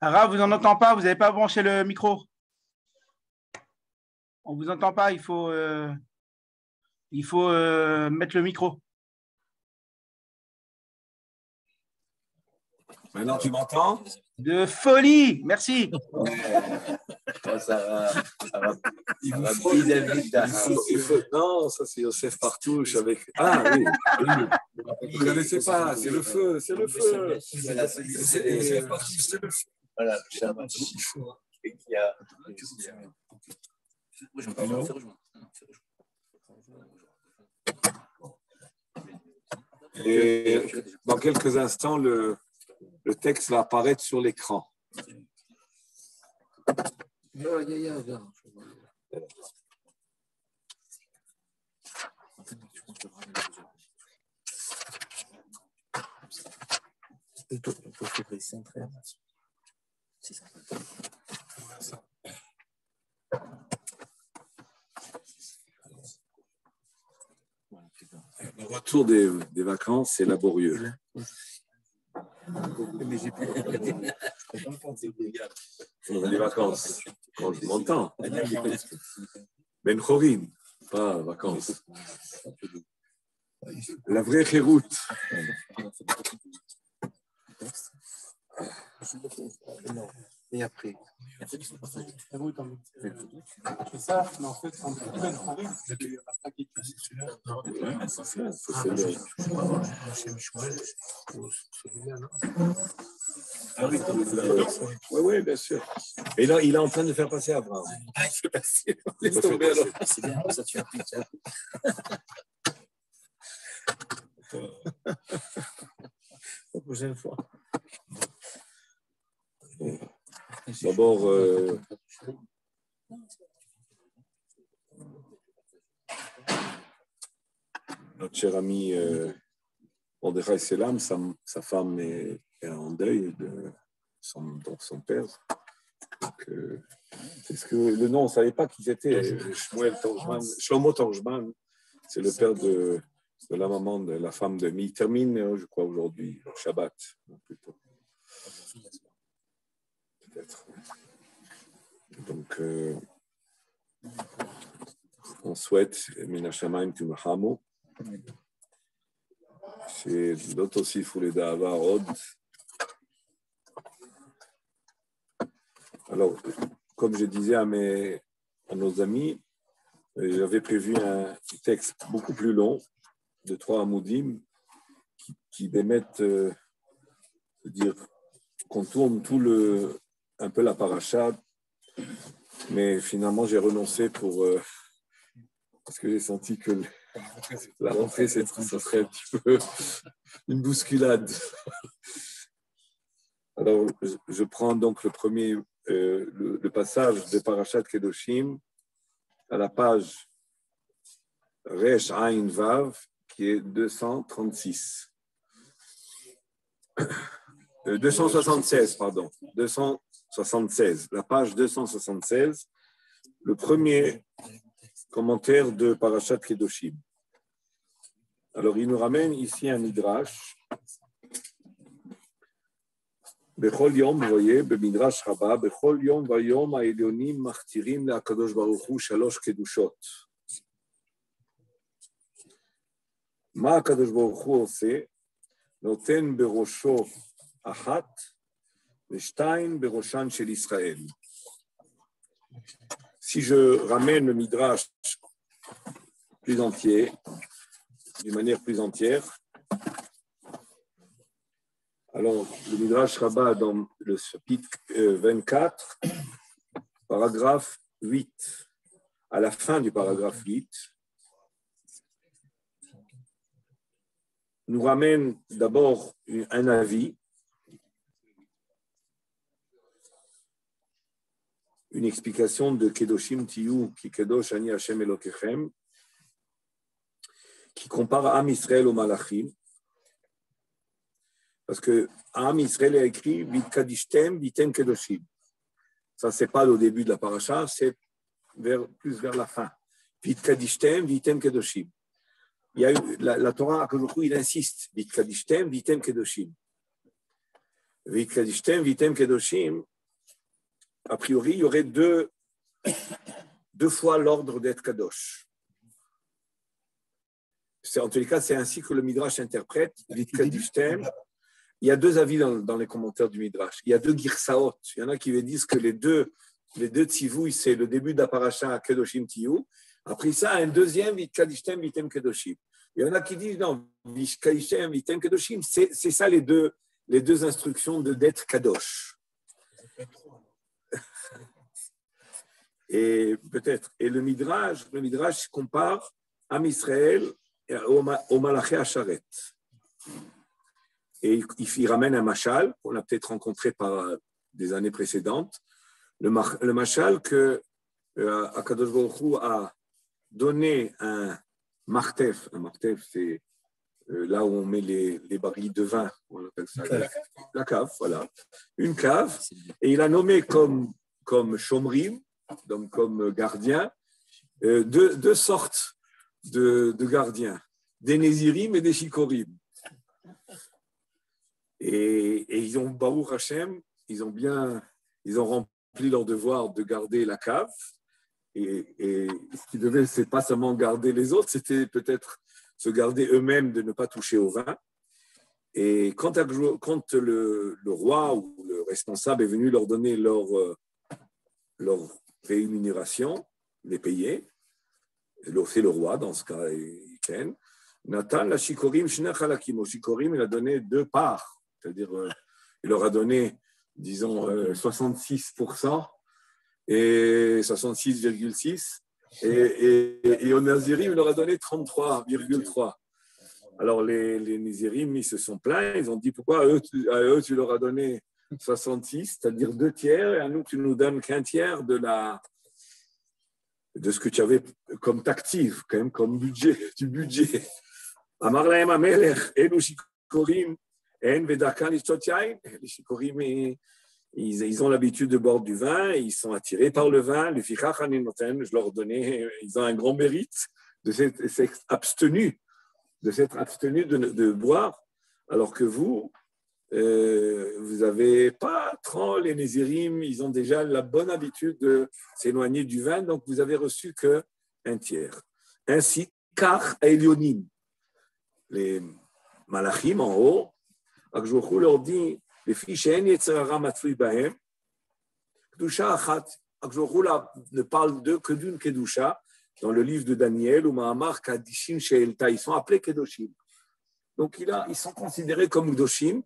Ara, vous n'en entend pas, vous n'avez pas branché le micro. On ne vous entend pas, il faut mettre le micro. Maintenant, tu m'entends? De folie, merci. Ça va. Non, ça c'est Yosef Partouche avec. Ah oui, vous ne connaissez pas, c'est le feu, c'est le feu. C'est Yosef Partouche, c'est le feu. Voilà, et dans quelques instants, le texte va apparaître sur l'écran. Le retour des vacances, c'est laborieux. Les vacances, quand je m'entends. Ben Chorin, pas vacances. La vraie chéroute. Et après. C'est ça, mais en fait, on dit Ben Chorin, c'est Oui, bien sûr. Et là, il est en train de faire passer Abraham. Ah, il fait passer. Laisse tomber alors. C'est bien, ça tu as pris. La prochaine fois. D'abord, notre cher ami Mordechai Selam, sa femme est en deuil de son père. Donc, c'est ce que le nom, on ne savait pas qui c'était. Shlomo Tangman, c'est le père de la maman, de la femme de Mi. Il termine, je crois, aujourd'hui, Shabbat, plutôt. Peut-être. Donc, on souhaite Mina Shamayim Tumahamu. C'est l'autre aussi, Foulé d'Ava Od. Alors, comme je disais à nos amis, j'avais prévu un texte beaucoup plus long, de 3 amoudim, qui démettent, dire, qu'on tourne un peu la paracha, mais finalement j'ai renoncé parce que j'ai senti que la rentrée, ça serait un petit peu une bousculade. Alors, je prends donc le premier, le passage de Parashat Kedoshim à la page Resh Ain Vav, qui est 236. 276, pardon. 276. La page 276. Le premier commentaire de Parashat Kedoshim. Alors, il nous ramène ici un midrash. Bechol Yom, vous voyez, Midrash Rabbah, Bechol Yom Vayom Ha'elyonim Machtirim LeHakadosh Baruch Hu Shalosh Kedushot. Ma HaKadosh Baruch Hu ose, Noten Berosho Achat, Veshtaim Beroshan Shel Israël. Si je ramène le midrash plus entier, d'une manière plus entière, alors le midrash Rabbah dans le chapitre 24, paragraphe 8, à la fin du paragraphe 8, nous ramène d'abord un avis, une explication de Kedoshim Tiyu, qui Kedosh Ani Hashem Elokechem, qui compare Am Israël au Malachim, parce que Am Israël a écrit Vitkadishtem Vitem Kedoshim. Ça, c'est pas au début de la paracha, c'est plus vers la fin. Vitkadishtem Vitem Kedoshim. Il y a eu la Torah, il insiste Vitkadishtem Vitem Kedoshim. V'ikadishtem vitem kedoshim, a priori, il y aurait deux fois l'ordre d'être kadosh. En tous les cas, c'est ainsi que le Midrash interprète V'ikadishtem. Il y a deux avis dans les commentaires du Midrash. Il y a deux girsaot. Il y en a qui disent que les deux tzivouï, c'est le début de la paracha Kedoshim Tiyu. Après ça, un deuxième V'ikadishtem vitem kedoshim. Il y en a qui disent non, V'ikadishtem vitem kedoshim, c'est ça les deux instructions d'être kadosh. Et peut-être. Et le Midrash compare Am Israël au Malaché Asharet. Et il ramène un machal qu'on a peut-être rencontré par des années précédentes. Le machal que Akadosh Baruch Hu a donné un martef. Un martef, c'est là où on met les barils de vin. On appelle ça la cave, voilà. Une cave. Et il a nommé comme shomrim, donc comme gardien, deux sortes de gardiens, des nézirim et des shikorim. Et ils ont, Baruch Hashem, ils ont rempli leur devoir de garder la cave. Et ce qu'ils devaient, c'est pas seulement garder les autres, c'était peut-être se garder eux-mêmes de ne pas toucher au vin. Et quand le roi ou le responsable est venu leur donner leur rémunération, les payer, c'est le roi dans ce cas, Ken, Nathan la shikorim shne chalakim. Au shikorim, il a donné deux parts. C'est-à-dire, il leur a donné, disons, 66% et 66,6%. Et aux Nazirim, il leur a donné 33,3%. Alors, les Nazirim, ils se sont plaints. Ils ont dit, pourquoi à eux, tu leur as donné 66, c'est-à-dire 2/3, et à nous, tu nous donnes qu'un tiers de ce que tu avais comme tactive, quand même, comme budget, du budget. Amar lahem hamelech, elu shikorim. Les shikorim, ils ont l'habitude de boire du vin, ils sont attirés par le vin. Je leur donnais, ils ont un grand mérite de s'être abstenus de boire, alors que vous n'avez pas les Nézirim, ils ont déjà la bonne habitude de s'éloigner du vin, donc vous avez reçu qu'un tiers. Ainsi, car Elionim, les Malachim en haut, Akadosh leur dit, les filles she'en yetzer hara matzui bahem, kedusha achat. Akadosh ne parle que d'une kedusha dans le livre de Daniel, ou Ma'amar kadishim she'elta. Ils sont appelés kedoshim. Donc ils sont considérés comme kedoshim,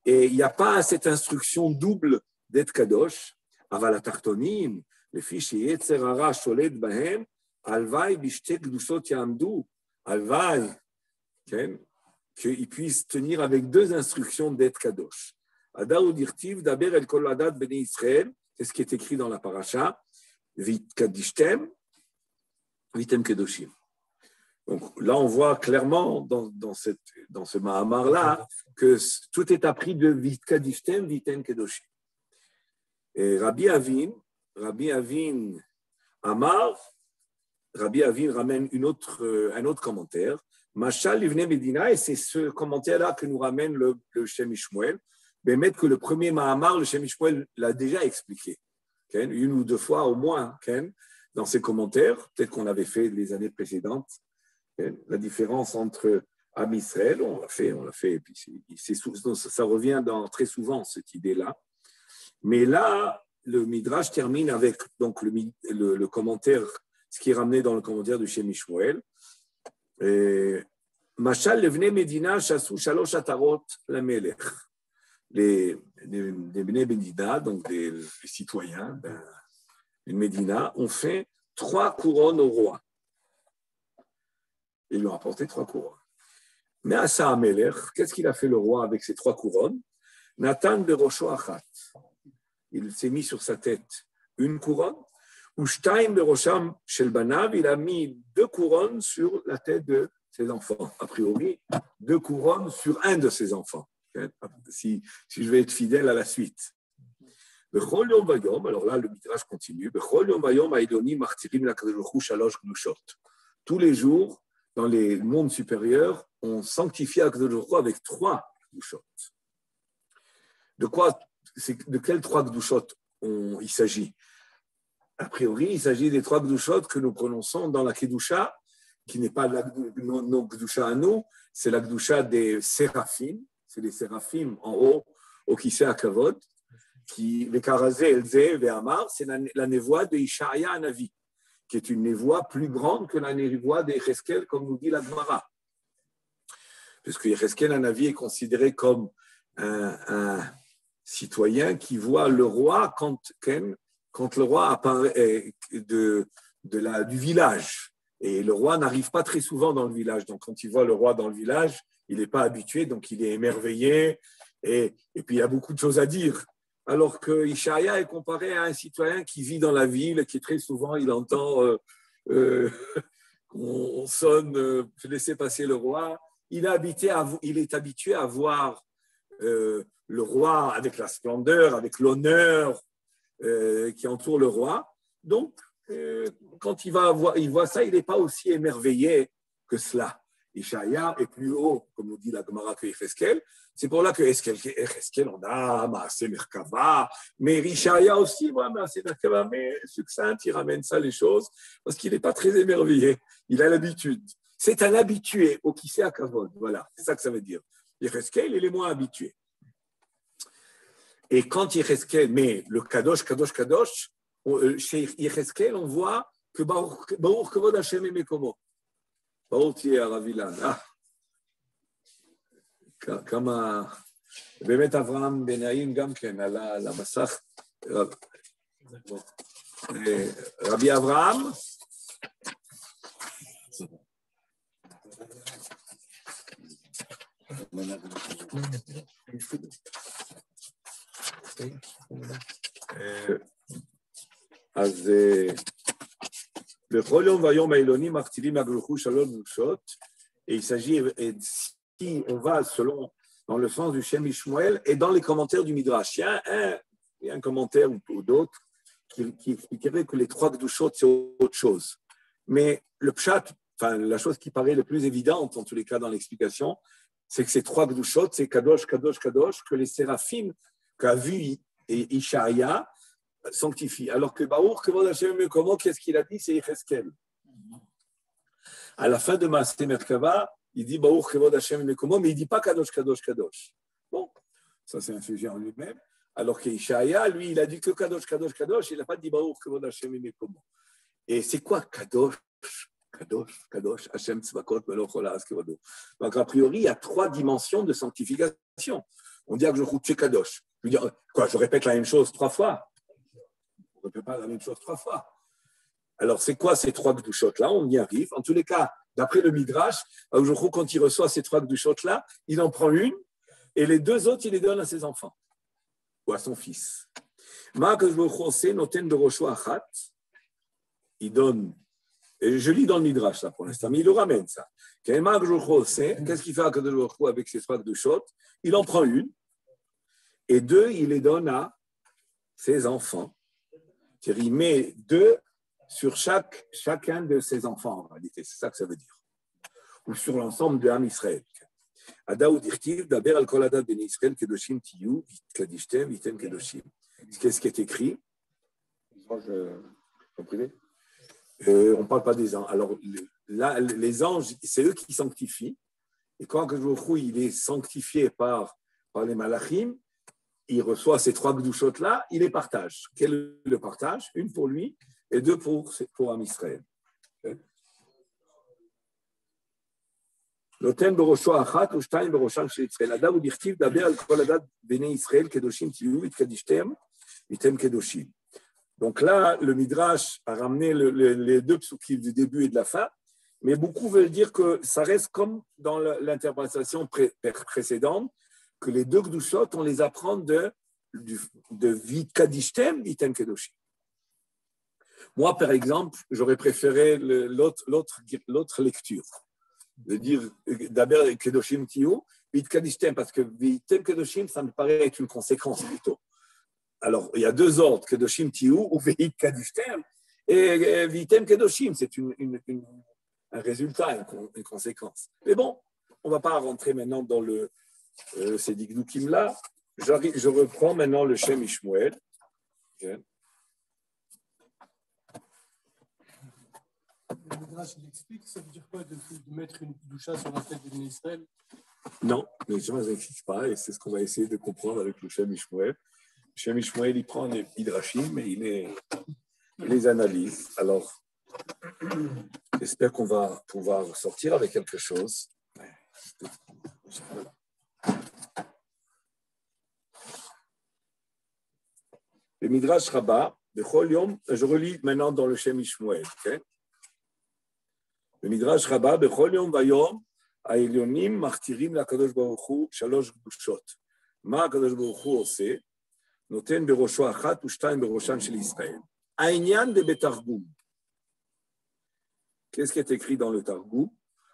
et il n'y a pas cette instruction double d'être kadosh. Aval atartonim, les filles she'en yetzer hara sholet bahem, alvai bishte kedushot yamdu, alvai, qu'ils puissent tenir avec deux instructions d'être kadosh. Adar dirtiv daber el kol adat bnei Israël, c'est ce qui est écrit dans la paracha, vit kadishtem, vitem kedoshim. Donc là, on voit clairement dans ce mahamar-là que tout est appris de vit kadishtem, vitem kedoshim. Et Rabbi Avin Amar, Rabbi Avin ramène un autre commentaire. Machal Livnei Medina, et c'est ce commentaire-là que nous ramène le Shem Ishmuel. Mais mettre que le premier Mahamar, le Shem Ishmuel l'a déjà expliqué, une ou deux fois au moins, dans ses commentaires, peut-être qu'on l'avait fait les années précédentes, la différence entre Am Israël, on l'a fait, et puis ça revient très souvent, cette idée-là. Mais là, le Midrash termine avec donc, le commentaire, ce qui est ramené dans le commentaire du Shem Ishmuel. Machal levnei Medina chassou shalosh atarot lamelech. Les Bnei Medina, donc les citoyens d'une Médina, ont fait 3 couronnes au roi. Ils lui ont apporté 3 couronnes. Mais Asa Amelech, qu'est-ce qu'il a fait le roi avec ces 3 couronnes? Nathan berosho achat. Il s'est mis sur sa tête une couronne. Ushtaim berosham shel banav, il a mis 2 couronnes sur la tête de ses enfants. A priori, 2 couronnes sur un de ses enfants. Si je vais être fidèle à la suite. Alors là, le Midrash continue. Tous les jours, dans les mondes supérieurs, on sanctifie Akadosh Baruch Hu avec 3 Kedushot. de quels trois Gdushot il s'agit? A priori, il s'agit des trois Gdushot que nous prononçons dans la Kedusha, qui n'est pas nos Gdusha à nous, c'est la Gdusha des Séraphim, c'est les Séraphim en haut, au Kisei HaKavod, qui, le Karazé, Elzé, Ve'amar, c'est la névoie de Ishaïa Hanavi, qui est une névoie plus grande que la névoie d'Echeskel, comme nous dit la Gemara. Puisque Echeskel Hanavi est considéré comme un citoyen qui voit le roi quand le roi apparaît du village. Et le roi n'arrive pas très souvent dans le village. Donc, quand il voit le roi dans le village, il n'est pas habitué, donc il est émerveillé. Et puis, il y a beaucoup de choses à dire. Alors que Ishaïa est comparé à un citoyen qui vit dans la ville, qui très souvent, il entend on sonne, laissez passer le roi. Il est habitué à voir le roi avec la splendeur, avec l'honneur qui entoure le roi. Donc, quand il voit ça, il n'est pas aussi émerveillé que cela. Ishaïa est plus haut, comme nous dit la Gemara, que Echeskel. C'est pour là que Echeskel, on a Maaseh Merkava, mais Ishaïa aussi, Maaseh Merkava, mais succinct, il ramène ça les choses, parce qu'il n'est pas très émerveillé. Il a l'habitude. C'est un habitué au Kisei HaKavod. Voilà, c'est ça que ça veut dire. Echeskel, il est moins habitué. Et quand Echeskel, mais le Kadosh, chez Echeskel, on voit que Baruch Kavod Hashem Mekomo. ברוך תהיה הרב אילן. כמה, באמת אברהם בנעים גם כן עלה על המסך. רבי אברהם. אז בכל יום והיום העילונים מכתיבים מהגלוחו שלוש גדושות, et il s'agit, si on va selon, dans le sens du Shem Ishmael et dans les commentaires du Midrash, il y a un commentaire ou d'autres qui expliquerait que les trois gdushot c'est autre chose. Mais le pshat, enfin la chose qui paraît le plus évidente en tous les cas dans l'explication, c'est que ces trois gdushot, c'est Kadosh, Kadosh, Kadosh, que les séraphim qu'a vu Ishaïa sanctifie. Alors que Baruch Kavod Hashem Mekomo, qu'est-ce qu'il a dit? C'est Echeskel. À la fin de Maaseh Merkava, il dit Baruch Kavod Hashem Mekomo, mais il ne dit pas Kadosh, Kadosh, Kadosh. Bon, ça c'est un sujet en lui-même. Alors qu'Ishaïa, lui, il a dit que Kadosh, Kadosh, Kadosh, il n'a pas dit Baruch Kavod Hashem Mekomo. Et c'est quoi Kadosh? Kadosh, Kadosh, Hashem Tzvakot, Meloch Ola Askevodo. Donc a priori, il y a trois dimensions de sanctification. On dit que je route Kadosh. Je veux dire, quoi, je répète la même chose trois fois? On ne peut pas la même chose trois fois. Alors, c'est quoi ces trois gdushot-là? On y arrive. En tous les cas, d'après le Midrash, aujourd'hui, quand il reçoit ces trois gdushot-là, il en prend une et les deux autres, il les donne à ses enfants ou à son fils. Il donne, et je lis dans le Midrash ça pour l'instant, mais il le ramène ça. Qu'est-ce qu'il fait à Kadosh Baruch Hu avec ces trois gdushot? Il en prend une et deux, il les donne à ses enfants. Il met deux sur chacun de ses enfants, en réalité. C'est ça que ça veut dire. Ou sur l'ensemble de l'âme Israël. Adaou dirtiv, daber al kol adat ben Israël kedoshim tiyu, kadishtem, vitem kedoshim. Qu'est-ce qui est écrit? On ne parle pas des anges. Alors, là, les anges, c'est eux qui sanctifient. Et quand il est sanctifié par les malachim, il reçoit ces trois gdushot-là, il les partage. Quel est le partage? Une pour lui et deux pour Am Israël. L'oten berosho achat ou shtayim berosham shel Israël. Adam ou dirtiv daber al kol adat bnei Israël kedoshim tiyu vitkadishtem vitem kedoshim. Donc là, le Midrash a ramené les deux psukim du début et de la fin, mais beaucoup veulent dire que ça reste comme dans l'interprétation précédente, que les deux gdushot, on les apprend de Vitkadishtem, Vitem Kedoshim. Moi, par exemple, j'aurais préféré l'autre lecture, de dire d'abord Kedoshim Tiyu, Vitkadishtem, parce que Vitem Kedoshim, ça me paraît être une conséquence plutôt. Alors, il y a deux ordres, Kedoshim Tiyu ou Vitkadishtem, et Vitem Kedoshim, c'est un résultat, une conséquence. Mais bon, on ne va pas rentrer maintenant dans ces digdukim là. Je reprends maintenant le Shem Ishmuel. Okay. Le Midrash, il explique, ça veut dire quoi de mettre une doucha sur la tête de Israël? Non, les gens n'expliquent pas et c'est ce qu'on va essayer de comprendre avec le Shem Ishmuel. Le Shem Ishmuel, il prend les midrashim et il les analyse. Alors, j'espère qu'on va pouvoir sortir avec quelque chose. Le Midrash Rabbah, je relis maintenant dans le Shem Ishmuel. Okay? Le Midrash Rabbah, Bechol Yom Vayom, העליונים מכתירים לקדוש ברוך הוא 3 קדושות. מה הקדוש ברוך הוא עושה? נותן בראשו 1 ו2 בראשן של ישראל. העניין בתרגום. Qu'est-ce qui est écrit dans le Targum?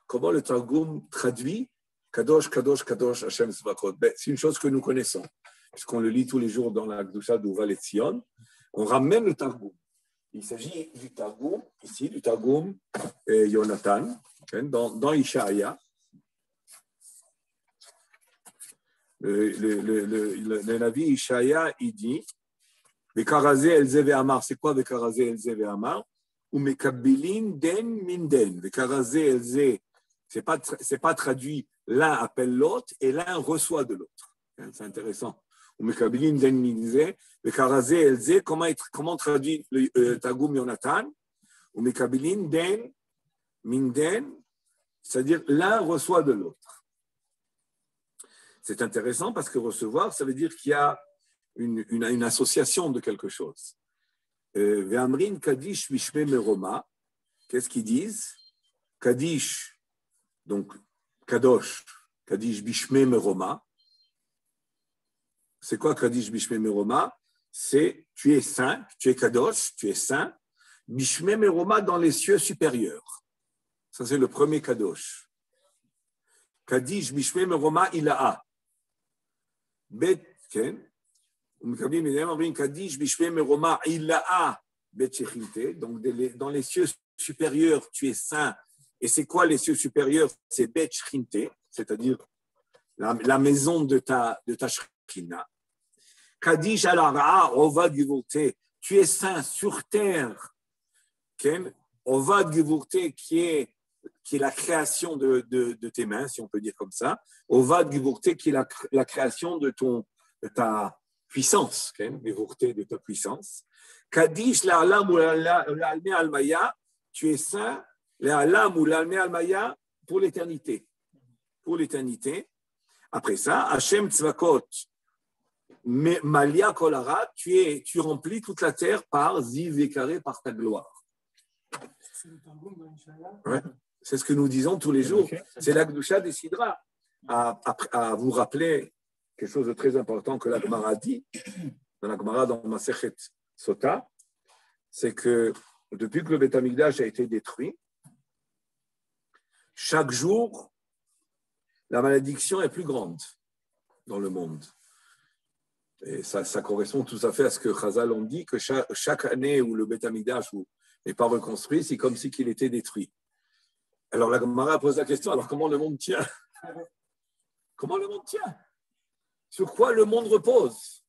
Comment le Targum traduit Kadosh, Kadosh, Kadosh, Hashem Tzvakot? C'est une chose que nous connaissons, puisqu'on le lit tous les jours dans la Gdusha d'Uval Etzion. On ramène le Targum. Il s'agit du Targum, ici, du Targum Yonatan, dans Ishaïa. Le Navi Ishaïa, il dit Vekarazé Elze Ve'amar. C'est quoi Vekarazé Elze Ve'amar? Ou Mekabilin Den Minden. Vekarazé Elze, c'est pas traduit, l'un appelle l'autre et l'un reçoit de l'autre. C'est intéressant. Ou Mekabilin Den Minden. Vekarazé Elze, comment traduit le Targum Yonatan? Ou Mekabilin Den Minden, c'est-à-dire l'un reçoit de l'autre. C'est intéressant parce que recevoir, ça veut dire qu'il y a une association de quelque chose. Ve'amrin Kadish Bishme Meroma, qu'est-ce qu'ils disent? Kadish, donc Kadosh, Kadish Bishme Meroma. C'est quoi Kadish Bishme Meroma? C'est tu es saint, tu es Kadosh, tu es saint, Bishme Meroma dans les cieux supérieurs. Ça, c'est le premier Kadosh. Kadish Bishme Meroma Ilaha. Bet, donc dans les cieux supérieurs, tu es saint. Et c'est quoi les cieux supérieurs? C'est Bet Shechinte, c'est-à-dire la maison de ta Shechina. Kadish Alara, Ovad Givurte, tu es saint sur terre. Ovad Givurte, qui est la création de tes mains, si on peut dire comme ça. Ovad Givurte, qui est la création de ta puissance, de ta puissance. Kadish la'alam ou la'alme almaya, tu es saint, la'alam ou la'alme almaya pour l'éternité. Pour l'éternité. Après ça, Hashem tzvakot, malia kolara, tu remplis toute la terre par ziv et par ta gloire. Ouais. C'est ce que nous disons tous les jours. C'est la Gdusha décidera à vous rappeler quelque chose de très important que la Gemara dit, dans la Gemara dans Masechet Sota, c'est que depuis que le Beth Amikdash a été détruit, chaque jour, la malédiction est plus grande dans le monde. Et ça correspond tout à fait à ce que Chazal ont dit, que chaque année où le Beth Amikdash n'est pas reconstruit, c'est comme si qu'il était détruit. Alors la Gemara pose la question, alors comment le monde tient? Comment le monde tient? Sur quoi le monde repose?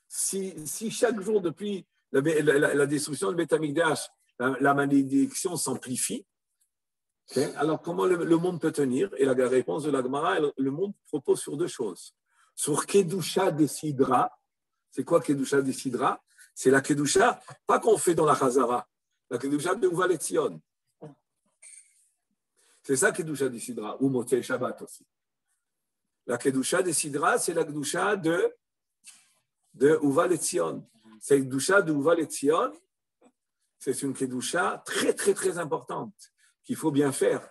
Si chaque jour, depuis la destruction du Beth Amikdash, la malédiction s'amplifie, alors comment le monde peut tenir? Et la réponse de la Gemara, le monde repose sur 2 choses. Sur Kedusha décidera. C'est quoi Kedusha décidera? C'est la Kedusha, pas qu'on fait dans la Chazara, la Kedusha de Uval Etzion. C'est ça Kedusha décidera, ou Motzei Shabbat aussi. La Kedusha décidera, c'est la Kedusha de Uval Etzion. Cette Kedusha de Uval Etzion, c'est une Kedusha très, très, très importante qu'il faut bien faire.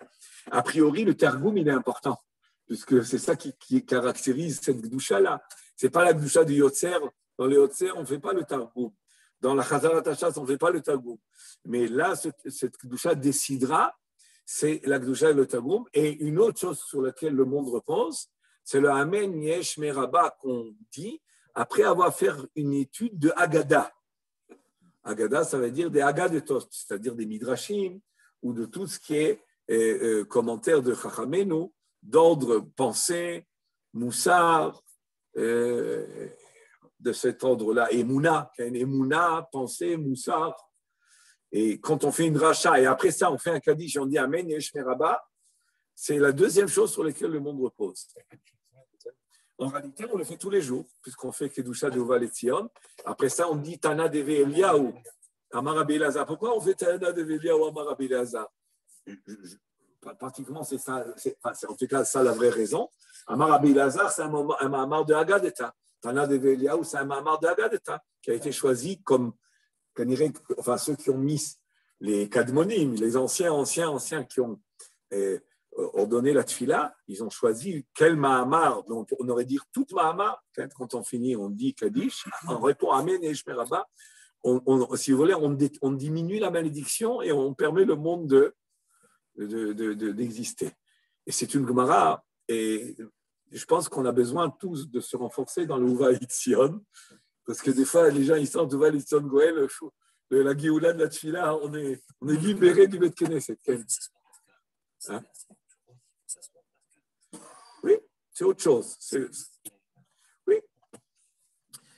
A priori, le Targum, il est important, puisque c'est ça qui caractérise cette Kedusha-là. Ce n'est pas la Kedusha du Yotzer. Dans le Yotzer, on ne fait pas le Targum. Dans la Chazarat Hashas, on ne fait pas le Targum. Mais là, cette Kedusha décidera, c'est la Kedusha et le Targum. Et une autre chose sur laquelle le monde repose, c'est le Amen Yesh Meraba qu'on dit après avoir fait une étude de Haggadah. Haggadah, ça veut dire des Haggadah, c'est-à-dire des Midrashim ou de tout ce qui est commentaire de Chachamenu, d'ordre pensée, Moussar, de cet ordre-là. Emouna, Emouna, pensée, Moussar. Et quand on fait une rachat, et après ça, on fait un kaddish, on dit Amen, Yesh Meraba, c'est la deuxième chose sur laquelle le monde repose. En réalité, on le fait tous les jours, puisqu'on fait Kedusha de Uval Etzion. Après ça, on dit Tana Deve Eliyahu, Amar Rabbi Elazar. Pourquoi on fait Tana Deve Eliyahu, Amar Rabbi Elazar? Pratiquement, c'est ça, c'est en tout cas ça la vraie raison. Amar Rabbi Elazar, c'est un Mamar de Haggadah. Tana Deve Eliyahu, c'est un Mamar de Haggadah qui a été choisi comme, enfin, ceux qui ont mis les Kadmonim, les anciens qui ont ordonné la tfila, ils ont choisi quel Mahamar. Donc, on aurait dit toute Mahamar. Quand on finit, on dit Kaddish. On répond Amen et Shmeraba. Si vous voulez, on diminue la malédiction et on permet le monde d'exister. Et c'est une Gemara. Et je pense qu'on a besoin tous de se renforcer dans le Uval Etzion. Parce que des fois, les gens, ils sentent Uval Etzion Goël, la Géoula de la tfila, on est libéré du Bet Knesset. Hein? Oui, c'est autre chose. Oui,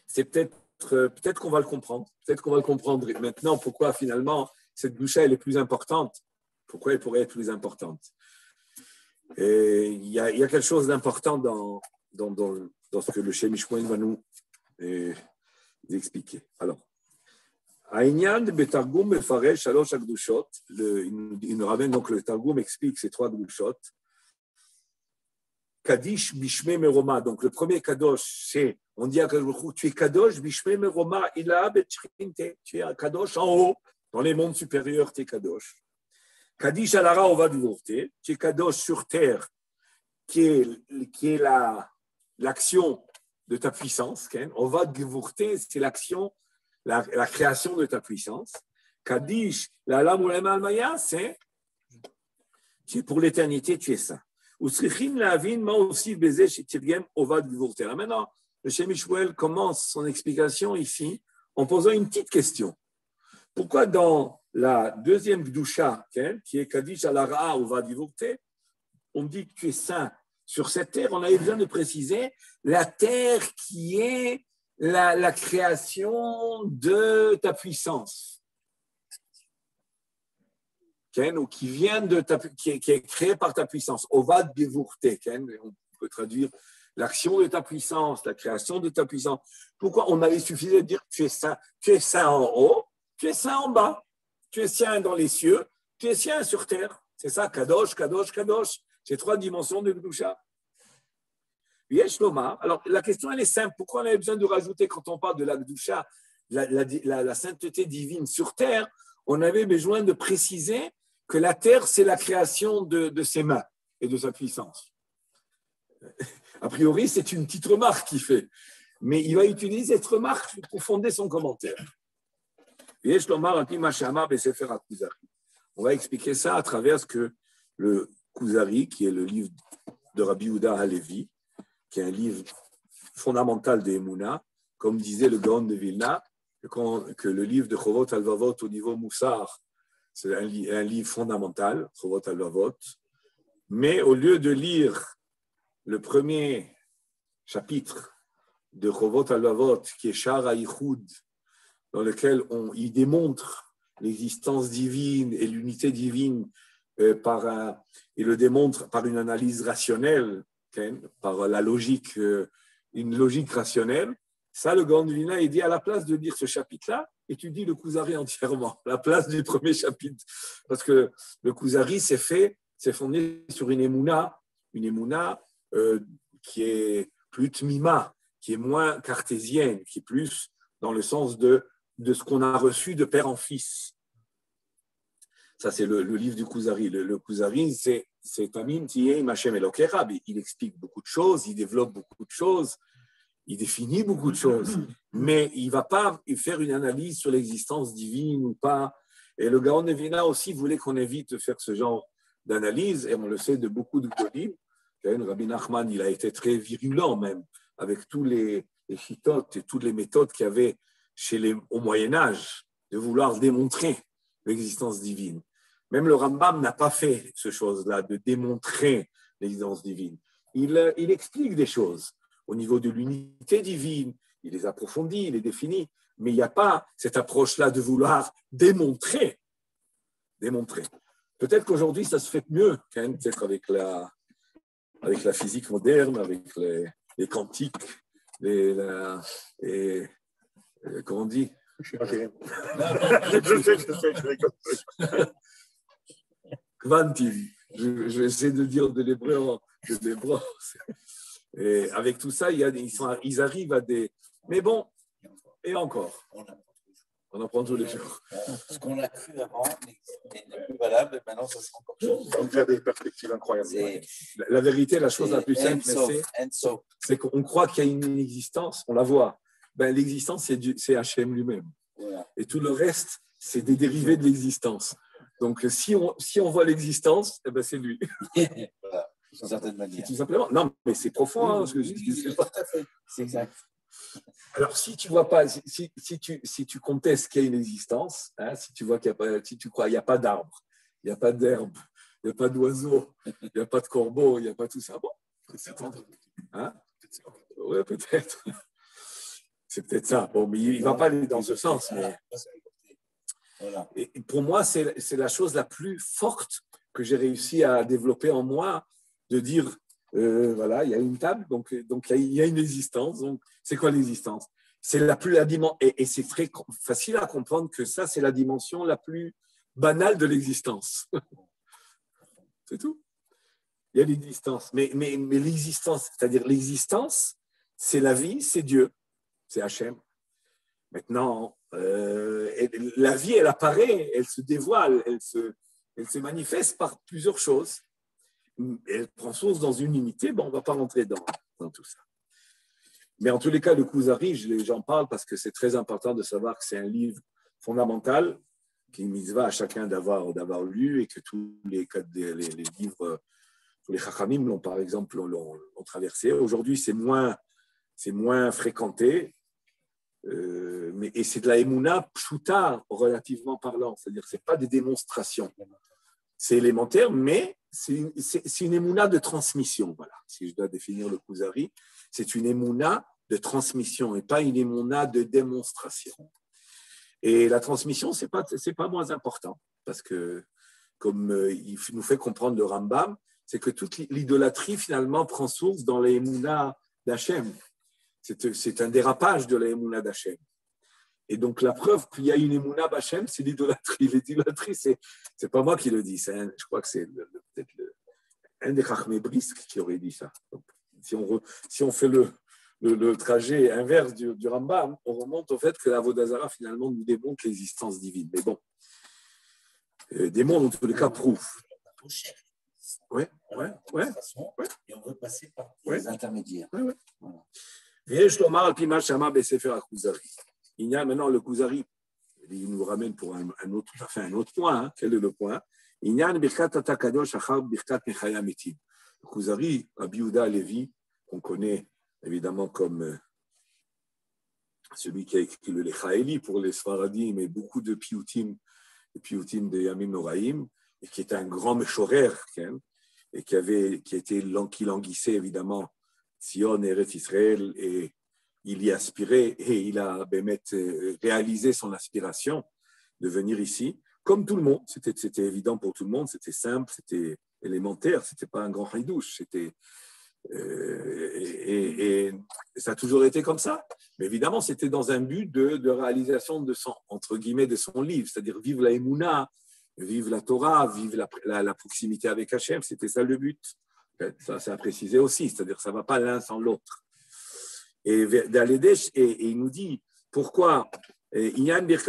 c'est peut-être qu'on va le comprendre. Peut-être qu'on va le comprendre maintenant. Pourquoi finalement cette doucha elle est plus importante? Pourquoi elle pourrait être plus importante? Et il y a quelque chose d'important dans ce que le Shem Mishmoen va nous expliquer. Alors, Aïnyan de Betargum Mefaresh Shalosh Akdushot. Il nous ramène donc le Targum explique ces trois Gdushot. Kaddish Bishme Meroma. Donc le premier Kadosh, c'est, on dit à Kadosh, tu es Kadosh Bishme Meroma, Ila Betchrinte. Tu es un Kadosh en haut, dans les mondes supérieurs, tu es Kadosh. Kaddish Alara Ova Divorté. Tu es Kadosh sur terre, qui est l'action de ta puissance. Ova Divorté, c'est l'action, la création de ta puissance. Kaddish, la Lam Ulem Almaya, c'est tu es pour l'éternité, tu es ça. Maintenant, le Shem Mishmuel commence son explication ici en posant une petite question. Pourquoi dans la deuxième Gdusha, qui est Kaddish Alara Ova Divorté, on dit que tu es saint sur cette terre? On avait besoin de préciser la terre qui est la création de ta puissance. Ou qui vient qui est créé par ta puissance. Ovad bivurte, on peut traduire l'action de ta puissance, la création de ta puissance. Pourquoi on avait suffi de dire tu es saint en haut, tu es saint en bas, tu es saint dans les cieux, tu es saint sur terre. C'est ça, Kadosh, Kadosh, Kadosh. C'est trois dimensions de Gdusha. Yesh Loma. Alors la question elle est simple. Pourquoi on avait besoin de rajouter quand on parle de la Gdusha, la sainteté divine sur terre? On avait besoin de préciser que la terre, c'est la création de ses mains et de sa puissance. A priori, c'est une petite remarque qu'il fait, mais il va utiliser cette remarque pour fonder son commentaire. On va expliquer ça à travers ce que le Kuzari, qui est le livre de Rabbi Yehuda Halevi, qui est un livre fondamental des Emouna, comme disait le Gaon de Vilna, que le livre de Chovot Alvavot au niveau Moussar, c'est un livre fondamental, Chovot Alvavot, mais au lieu de lire le premier chapitre de Chovot Alvavot, qui est Shar HaYichud, dans lequel il démontre l'existence divine et l'unité divine et le démontre par une analyse rationnelle, par la logique, une logique rationnelle. Ça, le Gaon de Vilna, il dit à la place de lire ce chapitre-là, étudie le Kuzari entièrement, à la place du premier chapitre. Parce que le Kuzari, c'est fondé sur une émouna qui est plus tmima, qui est moins cartésienne, qui est plus dans le sens de ce qu'on a reçu de père en fils. Ça, c'est le livre du Kuzari. Le Kuzari, c'est Tamim Tiyeh Hashem Elokecha. Il explique beaucoup de choses, il développe beaucoup de choses. Il définit beaucoup de choses, mais il ne va pas faire une analyse sur l'existence divine ou pas. Et le Gaon de Vilna aussi voulait qu'on évite de faire ce genre d'analyse, et on le sait de beaucoup de Godim. Rabbi Nachman, il a été très virulent même, avec tous les chitotes et toutes les méthodes qu'il y avait au Moyen-Âge, de vouloir démontrer l'existence divine. Même le Rambam n'a pas fait ce chose-là, de démontrer l'existence divine. Il explique des choses. au niveau de l'unité divine, il les approfondit, il les définit, mais il n'y a pas cette approche-là de vouloir démontrer. Peut-être qu'aujourd'hui, ça se fait mieux, hein, peut-être avec la physique moderne, avec les quantiques, comment on dit? Je sais. Quantim. J'essaie de dire de l'hébreu. Et avec tout ça, ils arrivent à des... Mais bon, et encore, on apprend tous les jours. Ce qu'on a cru avant n'est plus valable, et maintenant ça sera encore chose. Donc, il y a des perspectives incroyables. La vérité, la chose la plus simple, c'est qu'on croit qu'il y a une existence, on la voit. Ben, l'existence, c'est Hachem lui-même. Voilà. Et tout le reste, c'est des dérivés de l'existence. Donc, si on voit l'existence, eh ben, c'est lui. Voilà, d'une certaine manière. Tout simplement. Non, mais c'est profond. Hein, ce que je dis. Tout à fait. C'est exact. Alors, si tu vois pas, si tu contestes qu'il y a une existence, hein, si tu vois qu'il y a pas, si tu crois qu'il n'y a pas d'arbre, il n'y a pas d'herbe, il n'y a pas d'oiseau, il n'y a pas de corbeau, il n'y a pas tout ça. Bon, hein? Ouais, peut-être. C'est peut-être ça. Bon, mais il ne va pas aller dans ce sens. Mais... Voilà. Et pour moi, c'est la chose la plus forte que j'ai réussi à développer en moi, de dire, voilà, il y a une table, donc il y a une existence. Donc, c'est quoi l'existence? C'est la dimension, et c'est très facile à comprendre que ça, c'est la dimension la plus banale de l'existence. C'est tout. Il y a l'existence. Mais l'existence, c'est-à-dire l'existence, c'est la vie, c'est Dieu, c'est Hachem. Maintenant, la vie, elle apparaît, elle se dévoile, elle se manifeste par plusieurs choses. Elle prend source dans une unité, bon, on ne va pas rentrer dans tout ça. Mais en tous les cas, le Kuzari, j'en parle parce que c'est très important de savoir que c'est un livre fondamental, qui est une mitzvah à chacun d'avoir lu, et que tous les livres, tous les Chachamim l'ont, par exemple, l'ont traversé. Aujourd'hui, c'est moins fréquenté. Et c'est de la émouna pshuta relativement parlant, c'est-à-dire que ce n'est pas des démonstrations, c'est élémentaire, mais c'est une émouna de transmission. Voilà, si je dois définir le Kuzari, c'est une émouna de transmission et pas une émouna de démonstration. Et la transmission, c'est pas moins important, parce que comme il nous fait comprendre le Rambam, c'est que toute l'idolâtrie finalement prend source dans les émounas d'Hachem. C'est un dérapage de la émouna d'Hachem. Et donc, la preuve qu'il y a une émouna d'Hachem, c'est l'idolâtrie. L'idolâtrie, c'est pas moi qui le dis. Je crois que c'est peut-être un des Chachmei Brisk qui aurait dit ça. Donc, si on fait le trajet inverse du Rambam, on remonte au fait que la Vodazara, finalement, nous démontre l'existence divine. Mais bon, démontre, en tous les cas, prouve. Oui. Et on veut passer par les intermédiaires. Ouais. Voilà. ויש לומר על פי מה שאמר בספר הכוזרי. עניין, maintenant, le Kuzari, il nous ramène pour un autre point. Hein. Quel est le point? עניין ברכת התא הקדוש אחר ברכת מחיי המתים. Le Kuzari, Rabbi Yehuda Halevi, qu'on connaît évidemment comme celui qui a écrit le Lechaeli pour les Sfaradim et beaucoup de piyutim de Yamim Noraim, et qui est un grand méchorer, et qui languissait évidemment Sion et Eretz Israël, et il y aspirait, et il a réalisé son aspiration de venir ici, comme tout le monde. C'était évident pour tout le monde, c'était simple, c'était élémentaire, c'était pas un grand haïdouche, c'était et ça a toujours été comme ça. Mais évidemment, c'était dans un but de réalisation de son, entre guillemets, de son livre, c'est-à-dire vivre la Emouna, vivre la Torah, vivre la proximité avec Hachem, c'était ça le but. Ça, c'est à préciser aussi, c'est-à-dire ça ne va pas l'un sans l'autre. Et il nous dit pourquoi c'est-à-dire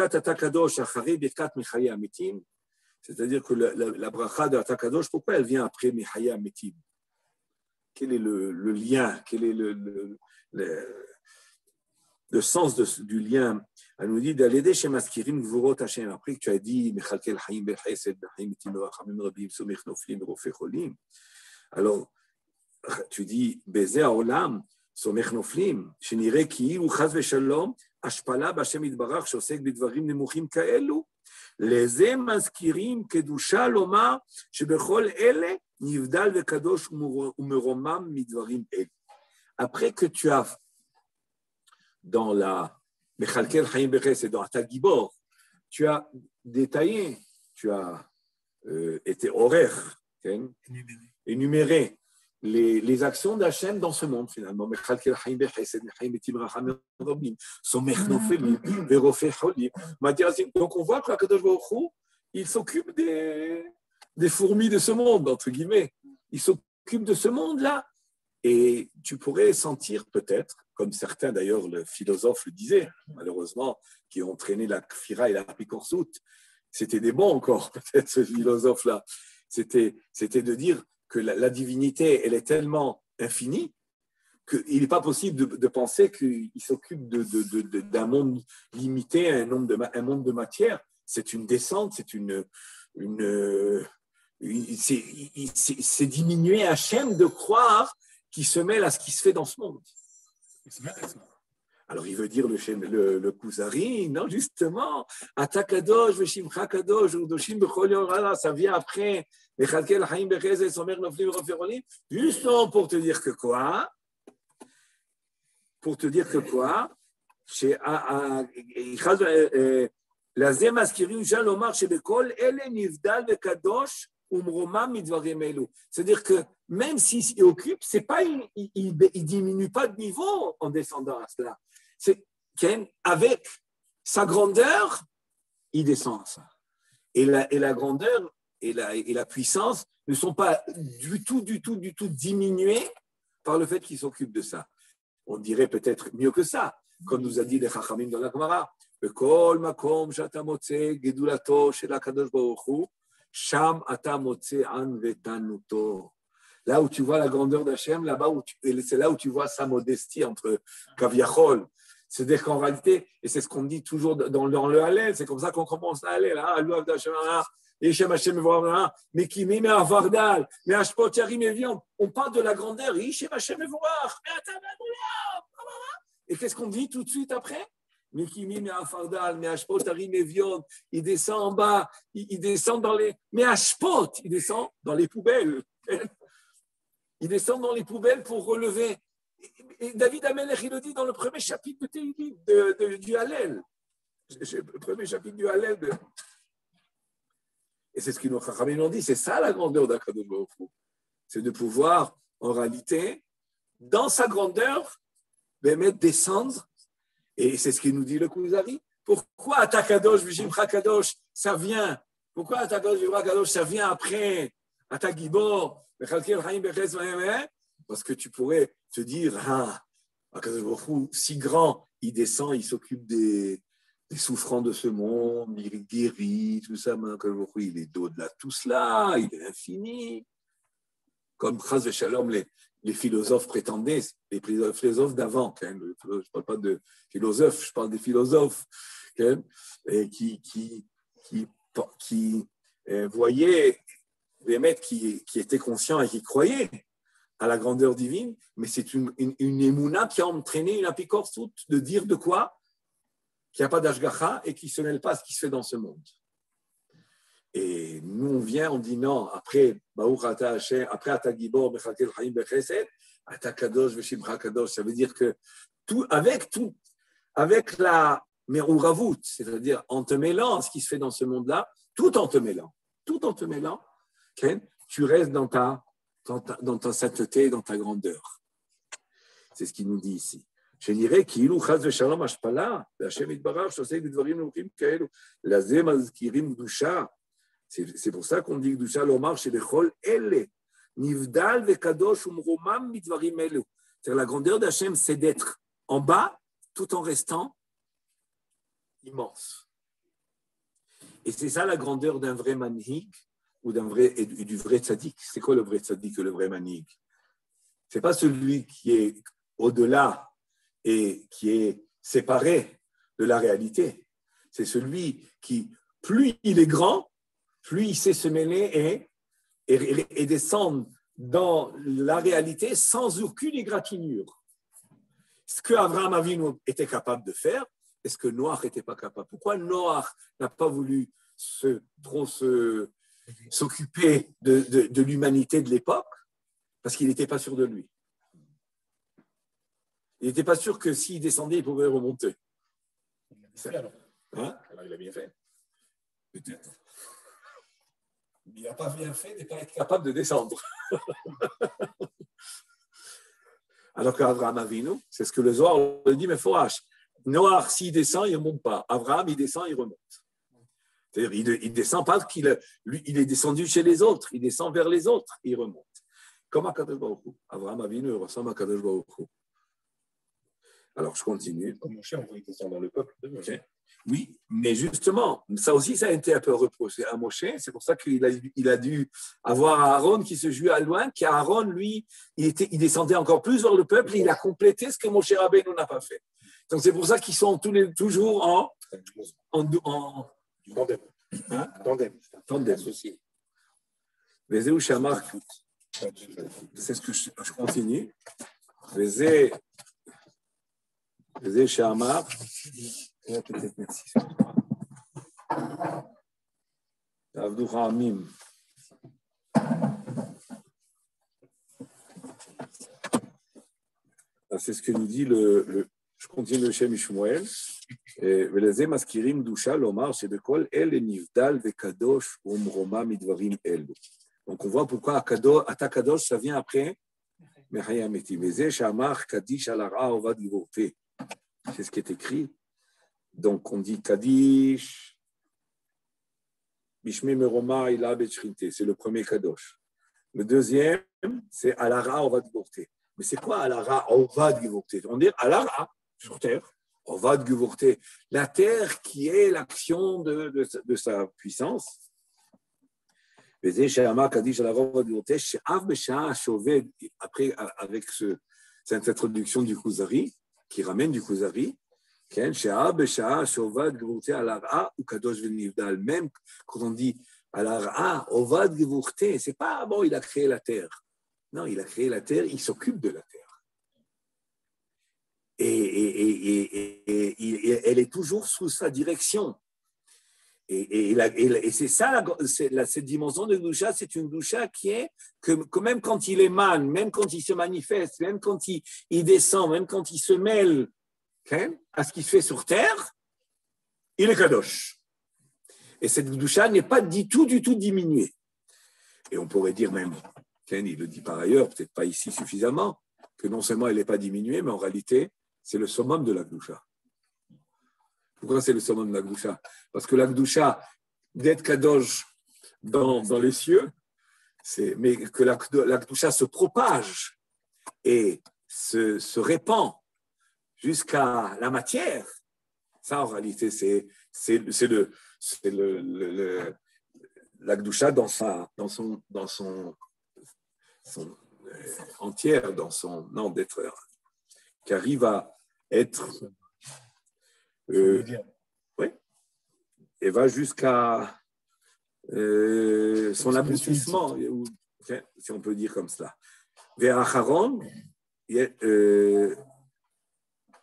que la bracha de Atakadosh, pourquoi elle vient après Mechaya Metim? Quel est le lien? Quel est le sens du lien? Elle nous dit d'aller chez Maskirim Gvurot Hashem. Après que tu as dit Mechalkel Haim Bechesed Haim Metim Rachamim Rabim Somech Noflim Rofei Cholim. Alors, tu dis, Bézé Haolam, Somech Noflim, Shenireh Ki'ilu Chaz Veshalom, Ashpala B'Hashem Yitbarach, Shosek B'Dvarim Nemuchim Kaelu, Leze Mazkirim Kedusha Lomar, Shebechol Ele, Nivdal Vekadosh Umeromam Midvarim El. après que tu as, dans la Mechalkel Chaim Bechesed, dans Ata Gibor, tu as détaillé, tu as été horaire, énuméré les actions d'Hachem dans ce monde, finalement. Mechalkel Chaim Bechesed, Chaim Betim Rachamim Robim, Somech Nofelim, Verofeh Cholim, Matirazim. Donc on voit que l'Akadosh Baruch Hu, il s'occupe des fourmis de ce monde, entre guillemets. Il s'occupe de ce monde-là. Et tu pourrais sentir peut-être, comme certains d'ailleurs, le philosophe le disait, malheureusement, qui ont traîné la Kfira et la Pikorsout, c'était des bons encore, peut-être, ce philosophe-là. C'était de dire que la divinité, elle est tellement infinie qu'il n'est pas possible de penser qu'il s'occupe d'un monde limité, un monde de matière. C'est une descente, c'est diminuer Hachem de croire qui se mêle à ce qui se fait dans ce monde. Alors, il veut dire le Kuzari, non, justement, Atakadosh, Veshimcha Kadosh, Udoshim Bechol Yom Rala, ça vient après, Mechalkel Chaim Bechesed, Somer Noflim Roferolim, justement pour te dire que quoi? Pour te dire que quoi? Lazem Askirim Shal Omar Shebekol, Ele Nivdal Vekadosh, c'est-à-dire que même s'il s'y occupe, c'est pas il diminue pas de niveau en descendant à cela. C'est qu'avec sa grandeur, il descend à ça. Et la grandeur et la puissance ne sont pas du tout diminuées par le fait qu'il s'occupe de ça. On dirait peut-être mieux que ça, comme nous a dit les Chachamim dans la Gemara. Bekol makom shata motze gedulato shel HaKadosh Baruch Hu. Sham ata motze an vetanuto. Là où tu vois la grandeur d'Hachem, c'est là où tu vois sa modestie entre Kaviachol. C'est-à-dire qu'en réalité, et c'est ce qu'on dit toujours dans le Hallel, c'est comme ça qu'on commence à aller là, Alouav d'Hachem, Yeshem Hachem Evorah, mais qui met à Vardal, mais Hashpot Yarim Evion, on parle de la grandeur, Yeshem Hachem Evorah, et qu'est-ce qu'on dit tout de suite après? Mais qui met à Fardal, mais Hashpot Yarim Evion, il descend en bas, il descend dans les. Mais Hashpot, il descend dans les poubelles. Il descend dans les poubelles pour relever. Et David Amelech, il le dit dans le premier chapitre de Tehillim, du Hallel. Le premier chapitre du Hallel. Et c'est ce qu'ils nous ont dit, c'est ça la grandeur d'Akadosh Baruch Hu. C'est de pouvoir, en réalité, dans sa grandeur, descendre. Et c'est ce qu'il nous dit le Kuzari. Pourquoi Atakadosh, Vishimcha Kadosh, ça vient? Pourquoi Atakadosh, Vishimcha Kadosh, ça vient après Atagibor, Mechalkel Chaim Bechesed, parce que tu pourrais te dire, Akadosh Baruch Hu, si grand, il descend, il s'occupe des souffrants de ce monde, il guérit, tout ça, mais Akadosh Baruch Hu, il est au-delà de tout cela, il est infini. Comme Chas Veshalom, les philosophes prétendaient, les philosophes d'avant, je ne parle pas de philosophes, je parle des philosophes et qui voyaient des maîtres qui étaient conscients et qui croyaient à la grandeur divine, mais c'est une émouna qui a entraîné une apikorsout de dire de quoi? Qu'il n'y a pas d'ashgacha et qui ne se mêle pas à ce qui se fait dans ce monde. Et nous, on vient, on dit non, après après Atagibor, Mechalkel Chaim Bechesed, Atakadosh, Veshimcha Kadosh, ça veut dire que avec la Merouravut, c'est-à-dire en te mêlant à ce qui se fait dans ce monde-là, tout en te mêlant, tu restes dans ta sainteté, dans ta grandeur. C'est ce qu'il nous dit ici. Je dirais qu'il ou chaz v'shalom hashpala, Hashem yitbarach shosei b'dvarim numuchim kaelu, lazeh mazkirim gdusha. C'est pour ça qu'on dit gdusha lomar shebechol ele, nivdal v'kadosh umromam midvarim elu. C'est-à-dire la grandeur d'Hachem, c'est d'être en bas tout en restant immense. Et c'est ça la grandeur d'un vrai manhig ou du vrai tzaddik. C'est quoi le vrai tzaddik et le vrai manhig? C'est pas celui qui est au-delà et qui est séparé de la réalité. C'est celui qui, plus il est grand, plus il sait se mêler et descendre dans la réalité sans aucune égratignure. Ce que Abraham Avinu était capable de faire, est-ce que Noach n'était pas capable? Pourquoi Noach n'a pas voulu s'occuper de l'humanité de l'époque? Parce qu'il n'était pas sûr de lui. Il n'était pas sûr que s'il descendait, il pouvait remonter. Il a fait alors. Hein? Alors, il a bien fait. Peut-être. Il n'a pas bien fait de ne pas être capable de descendre. Alors qu'Abraham Avinu, c'est ce que le Zohar le dit, mais Forash. Noach, s'il descend, il ne remonte pas. Abraham, il descend, il remonte. C'est-à-dire, il ne descend pas qu'il est descendu chez les autres. Il descend vers les autres, il remonte. Comme à Kadosh Baruch Hu. Abraham Avinu ressemble à Kadosh Baruch Hu. Alors, je continue. Comme mon chien, on voit qu'il descend dans le peuple. Okay. Oui, mais justement, ça aussi, ça a été un peu reproché à Moshe. C'est pour ça qu'il a dû avoir Aaron qui se jouait à loin, qu'Aaron, lui, il descendait encore plus vers le peuple et il a complété ce que Moshe Rabbeinu n'a pas fait. Donc, c'est pour ça qu'ils sont toujours en Tandem. Hein? Tandem. Associé. Vezeu Shamar. C'est ce que je continue. Vezeu Shamar. Peut-être, merci. Avdou Hamim. C'est ce que nous dit je continue le Shem Ishmael. ולזה מזכירים דושה לומר שבכל אלה נבדל וקדוש ומרומם מדברים אלו. Donc on voit pourquoi אתה קדוש, ça vient après מחיי המתים. וזה שאמר קדיש על הרעה עובד גבורתה. C'est ce qui est écrit. Donc on dit קדיש בשמי מרומא אילה בית שכינתה. C'est le premier קדוש. Le deuxième, c'est על הרעה עובד גבורתה. Mais c'est quoi על הרעה עובד גבורתה? On dit על הרעה sur terre. Ovad Gevurte, la terre qui est l'action de sa puissance. Après, avec cette introduction du Kuzari, qui ramène du Kuzari, même quand on dit Alara, Ovad Gevurte, c'est pas bon, il a créé la terre. Non, il a créé la terre, il s'occupe de la terre. Et elle est toujours sous sa direction. Et c'est ça, cette dimension de Gdusha, c'est une Gdusha qui est que même quand il émane, même quand il se manifeste, même quand il descend, même quand il se mêle à ce qui se fait sur terre, il est Kadosh. Et cette Gdusha n'est pas du tout diminuée. Et on pourrait dire même, il le dit par ailleurs, peut-être pas ici suffisamment, que non seulement elle n'est pas diminuée, mais en réalité, c'est le summum de la Gdusha. Pourquoi c'est le summum de la Gdusha? Parce que la Gdusha, d'être Kadosh dans les cieux, mais que la Gdusha se propage et se répand jusqu'à la matière, ça en réalité, c'est la Gdusha dans son entière, dans son nom d'être, qui arrive à être oui, et va jusqu'à son aboutissement, si on peut dire comme cela. Vers Acharon,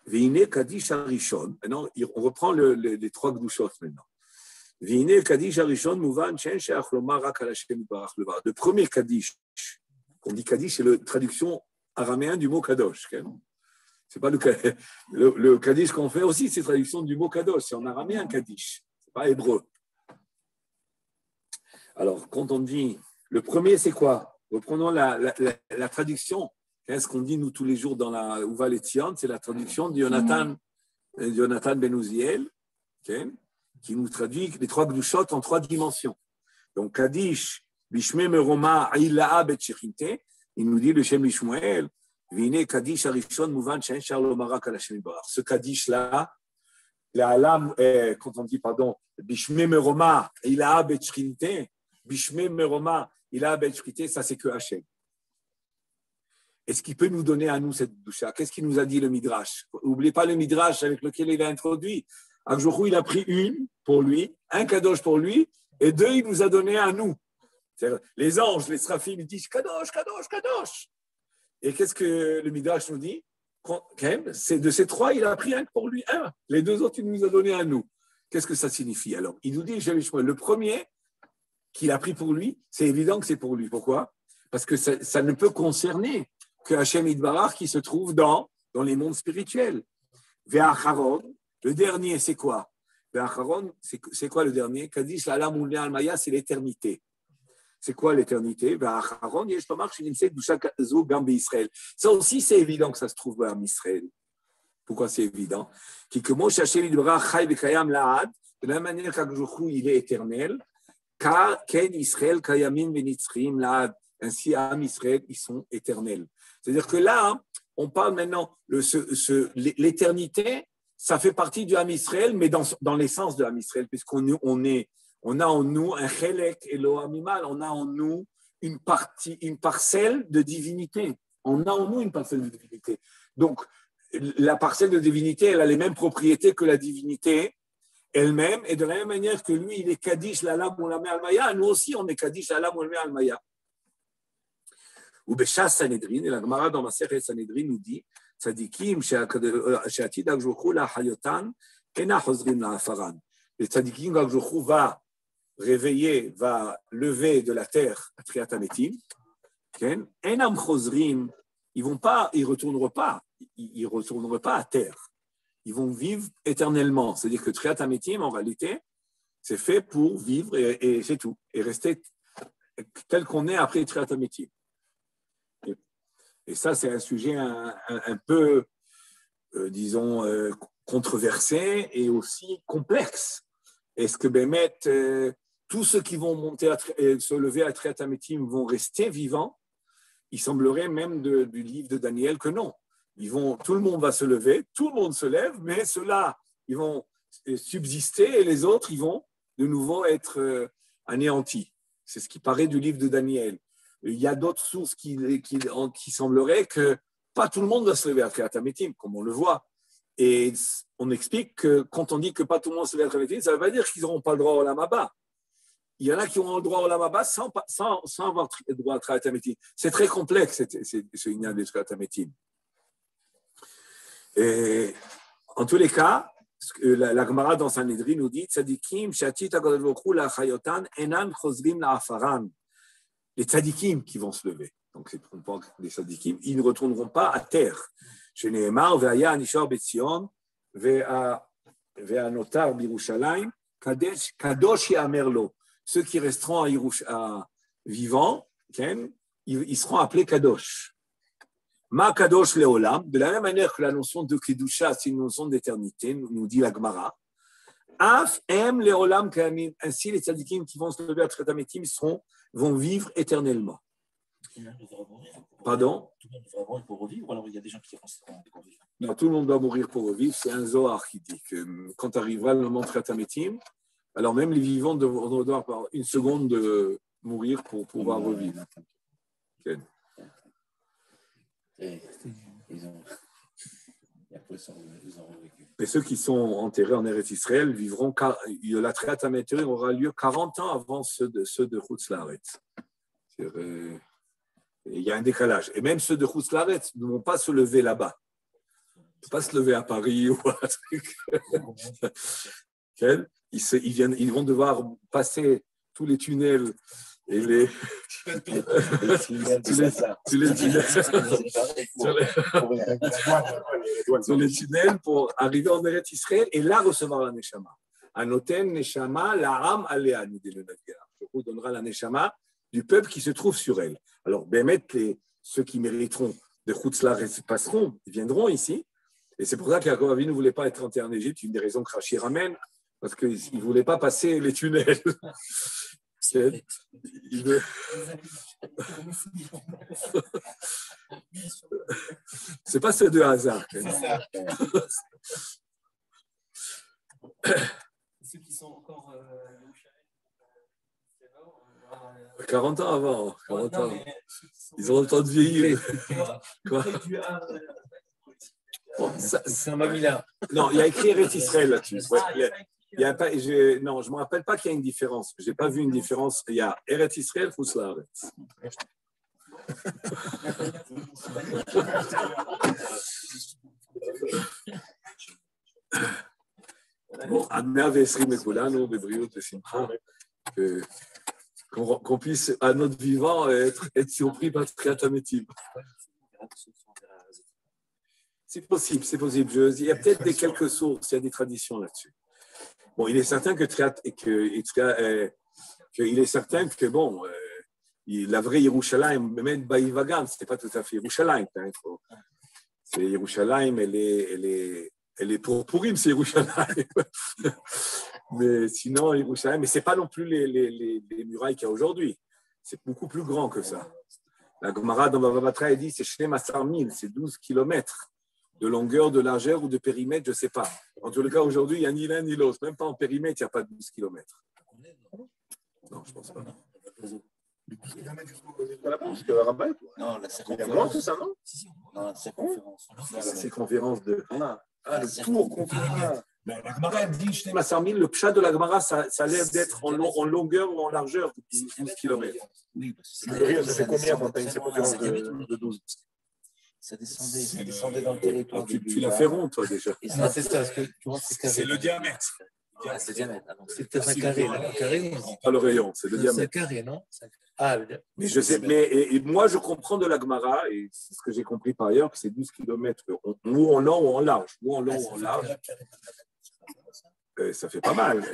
V'ine Kadish Harishon. Maintenant, on reprend les trois Gdushot maintenant. V'ine Kadish Harishon, Mouvan, Shen, Sheach, Lomar, Rak, Hashem, Barach, Levar. Le premier Kadish, on dit Kadish, c'est la traduction araméenne du mot Kadosh. C'est pas le Kaddish qu'on fait aussi, c'est traduction du mot Kadosh. C'est en araméen Kaddish, c'est pas hébreu. Alors, quand on dit le premier, c'est quoi? Reprenons la traduction. Ce qu'on dit nous tous les jours dans la Uval Etzion, c'est la traduction de Jonathan Ben Uziel, qui nous traduit les trois Gdushot en trois dimensions. Donc, Kaddish, Bishme Meroma, Aila'a Bet Shechinte, il nous dit le Shem Ishmael. Ce Kaddish-là, quand on dit, Bishme Meroma, il a Betchrinte, Bishme Meroma, il a Betchrinte, ça c'est que Hachem. Est-ce qu'il peut nous donner à nous cette doucha? Qu'est-ce qu'il nous a dit le Midrash? N'oubliez pas le Midrash avec lequel il a introduit. Akjourou, il a pris une pour lui, un Kadosh pour lui, et deux, il nous a donné à nous. Les anges, les Sraphim, ils disent Kadosh, Kadosh, Kadosh. Et qu'est-ce que le Midrash nous dit? C'est de ces trois, il a pris un pour lui, un. Les deux autres, il nous a donné à nous. Qu'est-ce que ça signifie? Alors, il nous dit, le premier qu'il a pris pour lui, c'est évident que c'est pour lui. Pourquoi? Parce que ça ne peut concerner que Hachem Yitbarach qui se trouve dans dans les mondes spirituels. Ve'acharon, le dernier, c'est quoi? Ve'acharon, c'est quoi le dernier? Kadish l'Alam Ulne Almaya, c'est l'éternité. C'est quoi l'éternité? Ve'acharon, yesh lomar shenimset b'dusha zo gam be'Israël. Ça aussi, c'est évident que ça se trouve en Israël. Pourquoi c'est évident? Qui que Moshe Hashem yidbara chay v'kayam la'ad, de la manière qu'Akjouchou, il est éternel, car Ken Israël kayamim v'nitzrim la'ad. Ainsi, Am Israël, ils sont éternels. C'est-à-dire que là, on parle maintenant, l'éternité, ça fait partie du Am Israël, mais dans l'essence de Am Israël, puisqu'on a en nous un chelek Elohamimal, on a en nous une parcelle de divinité. On a en nous une parcelle de divinité. Donc, la parcelle de divinité, elle a les mêmes propriétés que la divinité elle-même, et de la même manière que lui, il est Kaddish l'Alam Olamé Almaya, nous aussi, on est Kaddish l'Alam Olamé Almaya. Ou Beshas Sanhedrin, et la Gemara dans Masechet Sanhedrin nous dit, Tzadikim, She'atid Akjouchou la Hayotan, Ena Chozrim la Hafaran. Les Tzadikim Akjouchou va réveiller, va lever de la terre à Triat Hametim, Enam Chozrim, ils retourneront pas à terre. Ils vont vivre éternellement. C'est-à-dire que Triat Hametim, en réalité, c'est fait pour vivre et c'est tout, et rester tel qu'on est après Triat Hametim. Et ça, c'est un sujet un peu, disons, controversé et aussi complexe. Est-ce que Bémet, tous ceux qui vont monter se lever à Triat Hametim vont rester vivants? Il semblerait même du livre de Daniel que non. Tout le monde va se lever, tout le monde se lève, mais ceux-là, ils vont subsister et les autres, ils vont de nouveau être anéantis. C'est ce qui paraît du livre de Daniel. Il y a d'autres sources qui sembleraient que pas tout le monde va se lever à Triat Hametim, comme on le voit. Et on explique que quand on dit que pas tout le monde se lève à Triat Hametim, ça ne veut pas dire qu'ils n'auront pas le droit au Olam Haba. Il y en a qui auront le droit au Olam Haba sans avoir le droit à Triat Hametim. C'est très complexe, ce Inyan de Triat Hametim. Et en tous les cas, la Gemara dans Sanhedrin nous dit Tzadikim, Shatit HaKadosh Baruch Hu la Chayotan, Enan Chozrim la Hafaran. Les tzadikim qui vont se lever. Donc, c'est les tzadikim, ils ne retourneront pas à terre. Chez Nehemar, Ve'aya Anishar Betzion, Ve'anotar Birushalayim, Kadosh Yamerlo. Ceux qui resteront vivants, ils seront appelés Kadosh. Ma Kadosh Leolam, de la même manière que la notion de Kedusha, c'est une notion d'éternité, nous dit la Gemara. Af em Leolam Kamim. Ainsi, les tzadikim qui vont se lever à Triat Hametim vont vivre éternellement. Pardon? Tout le monde va mourir pour revivre, ou alors il y a des gens qui resteront pour vivre? Non, tout le monde doit mourir pour revivre. C'est un Zohar qui dit que quand arrivera le moment de Triat Hametim, alors même les vivants doivent avoir une seconde de mourir pour pouvoir revivre. Okay. Et ceux qui sont enterrés en Eretz Israël vivront, la Triat Hametim aura lieu 40 ans avant ceux de Chutz La'aretz. Il y a un décalage. Et même ceux de Chutz La'aretz ne vont pas se lever là-bas. Ils ne vont pas se lever à Paris ou à un truc. Ils vont devoir passer tous les tunnels et les tunnels pour arriver en Eretz Israël et là recevoir la Neshama. Anoten Neshama la'am alea, nous dit le Naggar. Je vous donnera la Neshama du peuple qui se trouve sur elle. Alors, ceux qui mériteront de Chutz La'aretz passeront, ils viendront ici. Et c'est pour ça qu'Yaakov Avinu ne voulait pas être enterré en Égypte, une des raisons que Rashi ramène, parce qu'il ne voulait pas passer les tunnels. C'est pas ce de hasard. Ceux qui sont encore 40 ans avant. 40 ans. Ils ont le temps de vieillir. Quoi? C'est un mamila. Non, il y a écrit Eretz Israël là-dessus. Ouais, non, je ne me rappelle pas qu'il y a une différence. Je n'ai pas vu une différence. Il y a Eretz Israël, Chutz La'aretz. Bon, qu'on puisse, à notre vivant, être surpris par Triat Hametim. C'est possible, c'est possible. Il y a peut-être quelques sources, il y a des traditions là-dessus. Bon, il est certain qu'il est certain que bon, la vraie Yerushalayim, même Baïvagan, ce n'est pas tout à fait Yerushalayim. C'est Yerushalayim, elle est pour Purim, c'est Yerushalayim. Mais sinon, Yerushalayim, mais ce n'est pas non plus les murailles qu'il y a aujourd'hui. C'est beaucoup plus grand que ça. La Gemara dans Bava Batra dit c'est Shnem Asar Mil, c'est 12 kilomètres de longueur, de largeur ou de périmètre, je ne sais pas. En tout cas, aujourd'hui, il n'y a ni l'un ni l'autre. Même pas en périmètre, il n'y a pas de 12 kilomètres. Non, je ne pense pas. 12 km jusqu'à là-bas, jusqu'à la Rabat. Non, la circonférence. C'est ça, non? Non, la circonférence. La circonférence de. Ah, le tour conférence. La Gemara dit Shnem Asar Mil, le pshat de la Gemara, ça a l'air d'être en longueur ou en largeur de 12 kilomètres. Oui, ça fait combien quand tu as une circonférence de 12? Ça descendait dans le territoire. Tu l'as fait rond, toi, déjà. Non, c'est ça. C'est le diamètre. Ah, c'est le diamètre. C'est peut-être un carré. Un carré, pas le rayon, c'est le diamètre. C'est un carré, non? Ah, mais je sais, et moi, je comprends de la Gemara, et c'est ce que j'ai compris par ailleurs, que c'est 12 km, ou en long ou en large. Ou en long ou en large. Ça fait pas mal.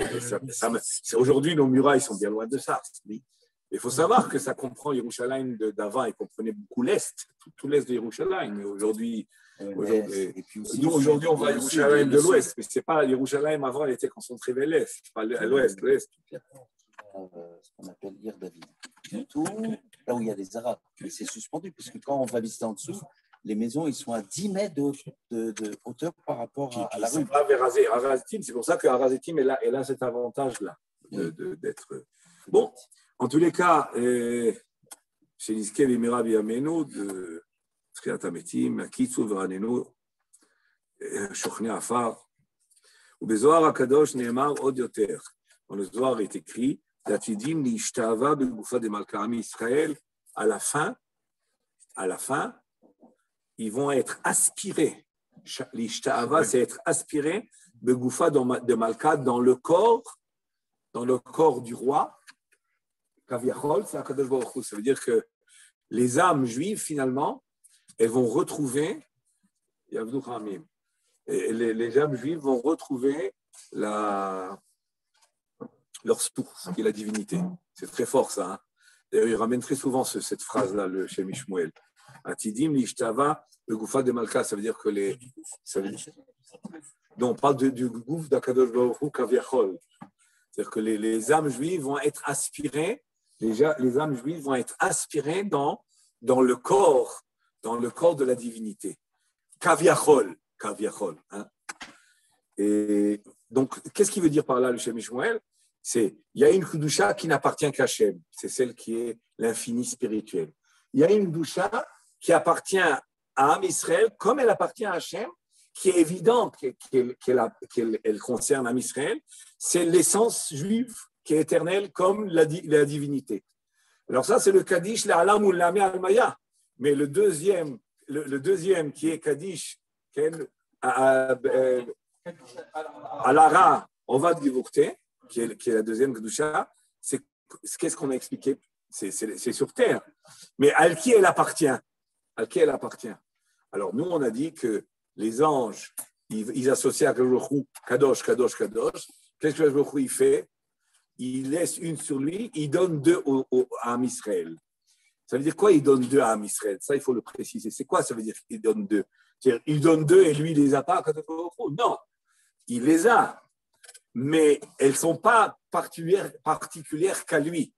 Aujourd'hui, nos murailles sont bien loin de ça. Il faut savoir que ça comprend Yerushalayim d'avant, il comprenait beaucoup l'Est, tout l'Est de Yerushalayim. Mais aujourd'hui, on va à Yerushalayim de l'Ouest, mais c'est pas Yerushalayim avant, elle était concentrée vers l'Est, pas à l'Ouest. Ce qu'on appelle Ir David. Tout là où il y a des Arabes. Mais c'est suspendu, parce que quand on va visiter en dessous, les maisons, ils sont à 10 mètres de hauteur par rapport à la rue. Pas vers Arazetim, c'est pour ça que Arazetim elle a cet avantage-là d'être. Bon. En tous les cas, chez l'Iskev et Mirav Yameno, de Triat Ametim, Akitsu Veranenu, Shochne Afar, ou Bezohar Akadosh Nehemar Od Yoter. Dans le Zohar est écrit, Latidim Lishtava Begoufa de Malkarami Israël, à la fin, ils vont être aspirés. Lishtava, c'est être aspiré, Begoufa de Malka, dans le corps du roi. Kaviachol, c'est Akadosh Baruch Hu. Ça veut dire que les âmes juives, finalement, elles vont retrouver, Yavdu Khamim, les âmes juives vont retrouver leur source, qui est la divinité. C'est très fort, ça. Hein. D'ailleurs, il ramène très souvent cette phrase-là, le Shem Ishmuel. Atidim, l'Ishtava, le Goufa de Malka, ça veut dire que non, on parle du gouffre d'Akadosh Baruch Hu, Kaviachol. C'est-à-dire que les âmes juives vont être aspirées. Les âmes juives vont être aspirées dans le corps de la divinité. Kaviachol. Hein. Et donc, qu'est-ce qu'il veut dire par là, le Shem Ishmuel? Il y a une Kedusha qui n'appartient qu'à Hachem. C'est celle qui est l'infini spirituel. Il y a une Kedusha qui appartient à Am Israël, comme elle appartient à Hachem, qui est évidente qu'elle concerne Am Israël. C'est l'essence juive qui est éternelle comme la divinité. Alors ça, c'est le Kaddish, l'Alam ou l'Ame al-Maya. Mais le deuxième qui est Kaddish, Alara, Ovad Givurte, qui est la deuxième Kedusha, c'est qu'est-ce qu'on a expliqué? C'est sur terre. Mais à qui elle appartient? Alors nous, on a dit que les anges, ils associent à Kadosh, Kadosh, Kadosh. Qu'est-ce que Kadosh il fait? Il laisse une sur lui, il donne deux à Am Israël. Ça veut dire quoi, il donne deux à Am Israël? Ça, il faut le préciser. C'est quoi ça veut dire qu'il donne deux? C'est-à-dire, il donne deux et lui, il les a pas? Non, il les a. Mais elles ne sont pas particulières qu'à lui.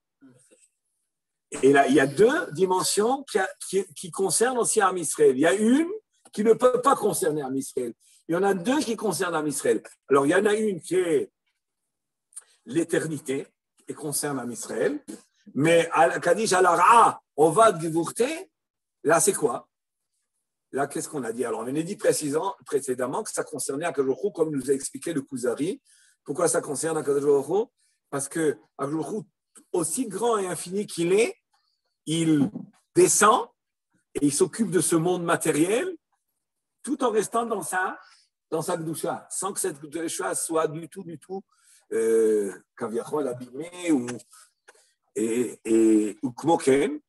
Et là, il y a deux dimensions qui concernent aussi Am Israël. Il y a une qui ne peut pas concerner Am Israël. Il y en a deux qui concernent Am Israël. Alors, il y en a une qui est l'éternité et concerne Am Israël. Mais Kaddish Alara, on va Givurte, là, c'est quoi? Là, qu'est-ce qu'on a dit? Alors, on a dit précédemment que ça concernait Akadosh Baruch Hu, comme nous a expliqué le Kuzari. Pourquoi ça concerne Akadosh Baruch Hu? Parce que Akadosh Baruch Hu, aussi grand et infini qu'il est, il descend et il s'occupe de ce monde matériel tout en restant dans sa Kedusha, sans que cette Kedusha soit du tout Kaviachol abîmée ou Kmoken.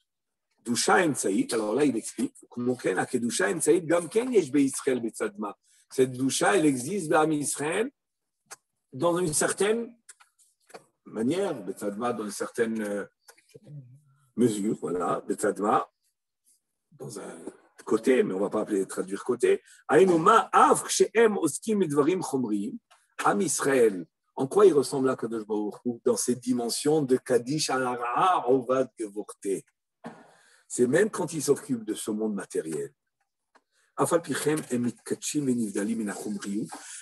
Dusha Emsaït, alors là, il explique, Dusha Emsaït, Gam Ken Yesh Be'Israël Betzadma. Cette Dusha, elle existe dans Israël dans une certaine manière, Betzadma, dans une certaine mesure, voilà, Betzadma, dans un côté, mais on ne va pas appeler traduire côté. Aïnouma, Av, She'em, Oskim, Edvarim, Chomrim, Am Israël. En quoi il ressemble à Kadosh Baruch Hu dans cette dimension de Kadish Alara'a Ovad Gevorte? C'est même quand il s'occupe de ce monde matériel.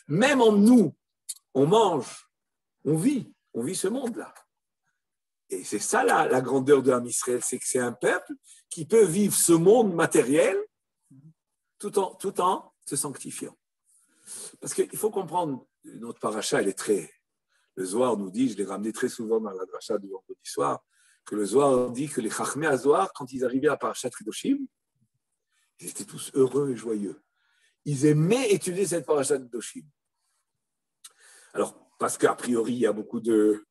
Même en nous, on mange, on vit ce monde-là. Et c'est ça la grandeur de Am Israël, c'est que c'est un peuple qui peut vivre ce monde matériel tout en se sanctifiant. Parce qu'il faut comprendre, notre paracha, elle est très... Le Zohar nous dit, je l'ai ramené très souvent dans la dracha du vendredi soir, que le Zohar dit que les Chachmei HaZohar, quand ils arrivaient à Parashat Kedoshim, ils étaient tous heureux et joyeux. Ils aimaient étudier cette Parashat Kedoshim. Alors, parce qu'a priori, il y a beaucoup de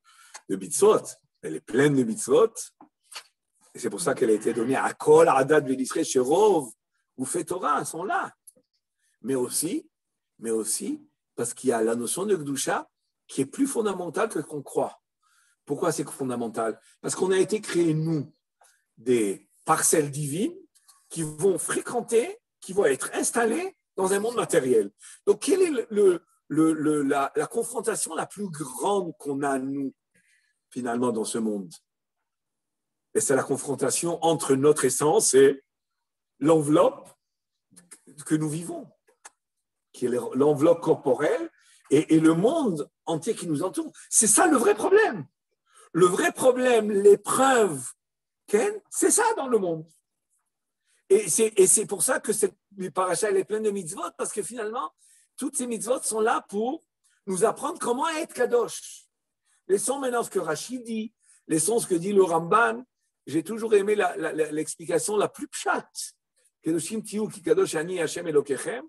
mitzvot, elle est pleine de mitzvot, et c'est pour ça qu'elle a été donnée à Kol, Adad, Vélisrei, Sherov, ou Fait Torah, sont là. Mais aussi, parce qu'il y a la notion de Kedusha qui est plus fondamentale que ce qu'on croit. Pourquoi c'est fondamental? Parce qu'on a été créés, nous, des parcelles divines qui vont fréquenter, qui vont être installées dans un monde matériel. Donc, quelle est la confrontation la plus grande qu'on a, nous, finalement, dans ce monde? Et c'est la confrontation entre notre essence et l'enveloppe que nous vivons, qui est l'enveloppe corporelle et le monde entier qui nous entoure. C'est ça le vrai problème. Le vrai problème, l'épreuve, c'est ça dans le monde. Et c'est pour ça que cette paracha elle est pleine de mitzvot, parce que finalement, toutes ces mitzvot sont là pour nous apprendre comment être kadosh. Laissons maintenant ce que Rachid dit, laissons ce que dit le Ramban. J'ai toujours aimé l'explication la plus pshat. Kedoshim tiyu ki kadosh ani Hashem Elokechem.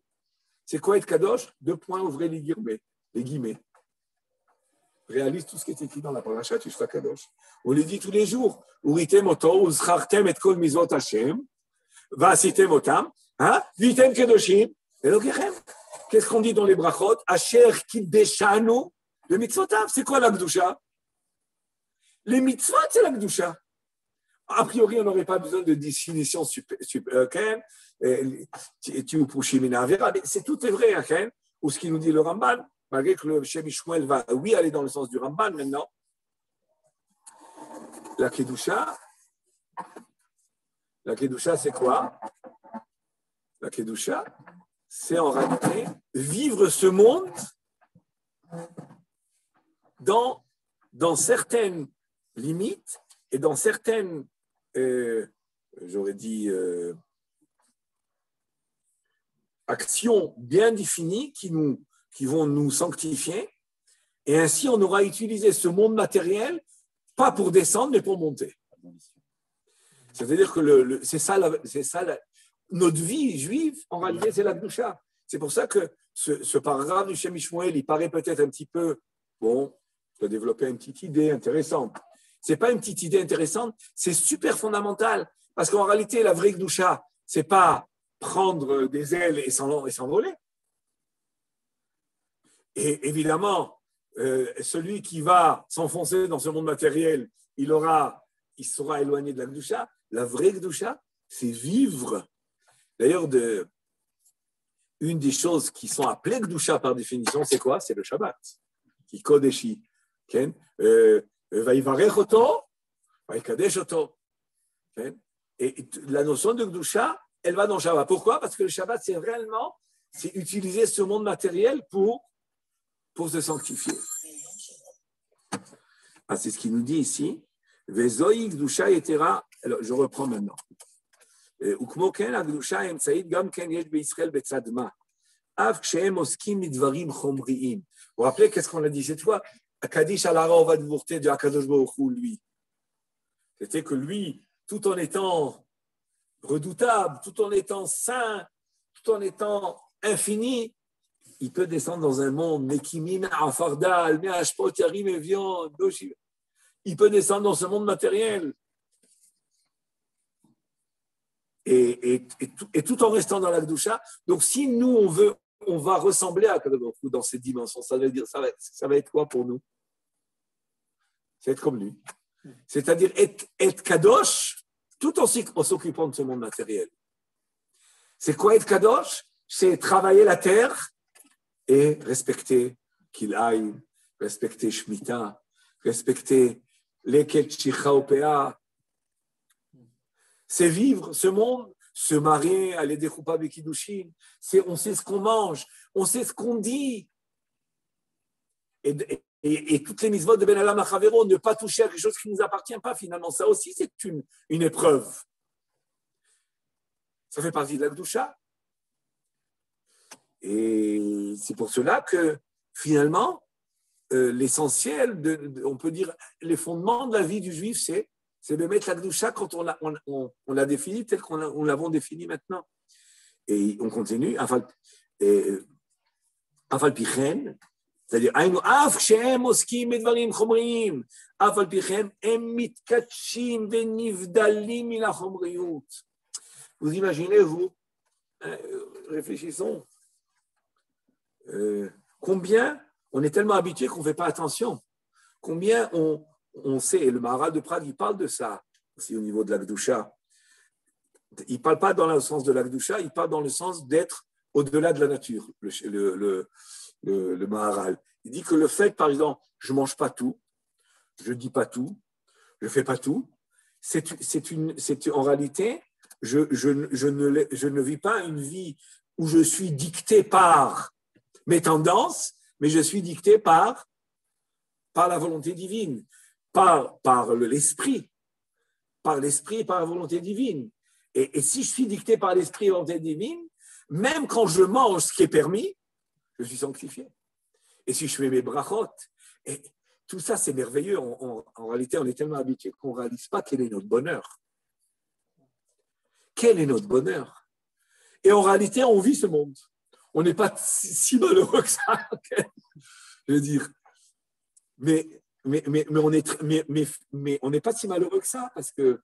C'est quoi être kadosh? Deux points, ouvrez les guillemets. Réalise tout ce qui est écrit dans la paracha, tu seras kadosh. On le dit tous les jours. Uritem oto, uzchartem et kol mizot Hashem, va'asitem otam, vitem kedoshim, Elokechem. Qu'est-ce qu'on dit dans les brachot? Asher kiddeshanu, le mitzvotav. C'est quoi la kedusha? Les mitzvot, c'est la kedusha. A priori, on n'aurait pas besoin de définition c'est tout est vrai, ou ce qu'il nous dit le Ramban, malgré que le Shem Ishmael va, oui, aller dans le sens du Ramban maintenant. La Kedusha, c'est quoi? La Kedusha, c'est en réalité vivre ce monde dans certaines limites et dans certaines j'aurais dit actions bien définies qui vont nous sanctifier, et ainsi on aura utilisé ce monde matériel pas pour descendre mais pour monter. C'est-à-dire que c'est ça notre vie juive en réalité c'est la Kedusha. C'est pour ça que ce paragraphe du Shem Ishmael il paraît peut-être un petit peu bon, je dois développer une petite idée intéressante. C'est pas une petite idée intéressante, c'est super fondamental. Parce qu'en réalité, la vraie Kedusha, c'est pas prendre des ailes et s'envoler. Et évidemment, celui qui va s'enfoncer dans ce monde matériel, il sera éloigné de la Kedusha. La vraie Kedusha, c'est vivre. D'ailleurs, une des choses qui sont appelées Kedusha par définition, c'est quoi? C'est le Shabbat. Qui kodeshi. Vaïvarech oto, vaïkadesh oto. Et la notion de Kedusha, elle va dans le Shabbat. Pourquoi? Parce que le Shabbat, c'est utiliser ce monde matériel pour se sanctifier. C'est ce qu'il nous dit ici. Vezoi Kedusha yetera. Alors, je reprends maintenant. Ukmo ken Kedusha emsaïd gam ken yesh beIsraël betzadma. Av kshem oskim midvarim chomriim. Vous vous rappelez qu'est-ce qu'on a dit cette fois? Kadish alara ova dvorte de Akadosh Baruch Hu, lui. C'était que lui, tout en étant redoutable, tout en étant saint, tout en étant infini, il peut descendre dans un monde, il peut descendre dans ce monde matériel. et tout en restant dans la Kedusha. Donc, si nous, on va ressembler à Kadosh Baruch Hu dans cette dimension, ça va être quoi pour nous? Ça va être comme lui. C'est-à-dire être Kadosh tout en s'occupant de ce monde matériel. C'est quoi être Kadosh? C'est travailler la terre et respecter Kilaï, respecter Shemitah, respecter Leket Shicha Opea. C'est vivre ce monde, se marier, aller des Choupa Bekidushin. On sait ce qu'on mange, on sait ce qu'on dit. Et toutes les mitzvot de Ben Alam Achavero, ne pas toucher à quelque chose qui ne nous appartient pas, finalement. Ça aussi, c'est une épreuve. Ça fait partie de la Kedusha. Et c'est pour cela que, finalement, l'essentiel, on peut dire, les fondements de la vie du juif, c'est de mettre la Kedusha quand on l'a défini tel qu'on l'avons défini maintenant. Et on continue. Afal Pichen, c'est-à-dire, Af Shem Oskim Medvarim Chomriim, Afal Pichen, Em Mitkatshim Venivdalim Min HaChomriut. Vous imaginez, vous, réfléchissons, combien on est tellement habitué qu'on ne fait pas attention, combien on sait, et le Maharal de Prague, il parle de ça aussi au niveau de la Kedusha. Il ne parle pas dans le sens de la Kedusha, il parle dans le sens d'être au-delà de la nature, le Maharal. Il dit que le fait, par exemple, je ne mange pas tout, je ne dis pas tout, je ne fais pas tout, c'est en réalité, je ne vis pas une vie où je suis dicté par mes tendances, mais je suis dicté par la volonté divine, par l'esprit, par la volonté divine. Et si je suis dicté par l'esprit et la volonté divine, même quand je mange ce qui est permis, je suis sanctifié. Et si je fais mes brachot, et tout ça c'est merveilleux. En réalité, on est tellement habitué qu'on ne réalise pas quel est notre bonheur. Quel est notre bonheur? Et en réalité, on vit ce monde. On n'est pas si malheureux que ça. Je veux dire, mais on n'est pas si malheureux que ça, parce que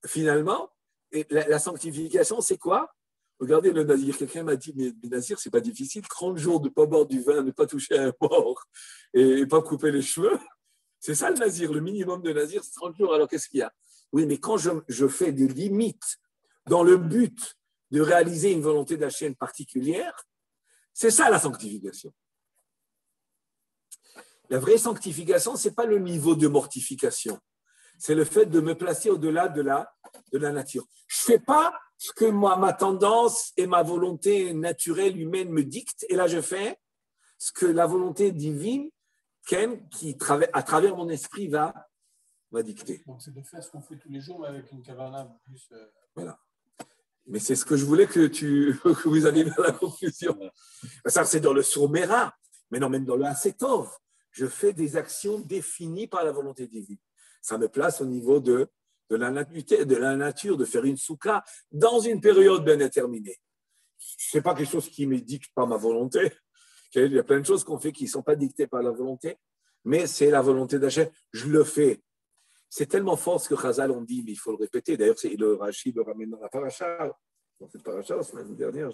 finalement, la sanctification, c'est quoi? Regardez le nazir. Quelqu'un m'a dit, mais le nazir, c'est pas difficile. 30 jours de ne pas boire du vin, ne pas toucher à un mort et pas couper les cheveux. C'est ça le nazir. Le minimum de nazir, c'est 30 jours. Alors qu'est-ce qu'il y a? Oui, mais quand je fais des limites dans le but de réaliser une volonté d'Hachem particulière, c'est ça la sanctification. La vraie sanctification, ce n'est pas le niveau de mortification. C'est le fait de me placer au-delà de la nature. Je ne fais pas ce que ma tendance et ma volonté naturelle humaine me dictent, et là je fais ce que la volonté divine, qui à travers mon esprit va dicter. Donc c'est de faire ce qu'on fait tous les jours, mais avec une kavana plus... Voilà. Mais c'est ce que je voulais que vous arriviez à la conclusion. Ça, c'est dans le Sourmera, mais non, même dans le Asetov. Je fais des actions définies par la volonté divine. Ça me place au niveau de la nature, de faire une soukha dans une période bien déterminée. Ce n'est pas quelque chose qui me dicte par ma volonté. Il y a plein de choses qu'on fait qui ne sont pas dictées par la volonté, mais c'est la volonté d'Hachem. Je le fais. C'est tellement fort ce que Chazal ont dit, mais il faut le répéter. D'ailleurs, le Rashi le ramène dans la paracha. Dans cette paracha, la semaine dernière,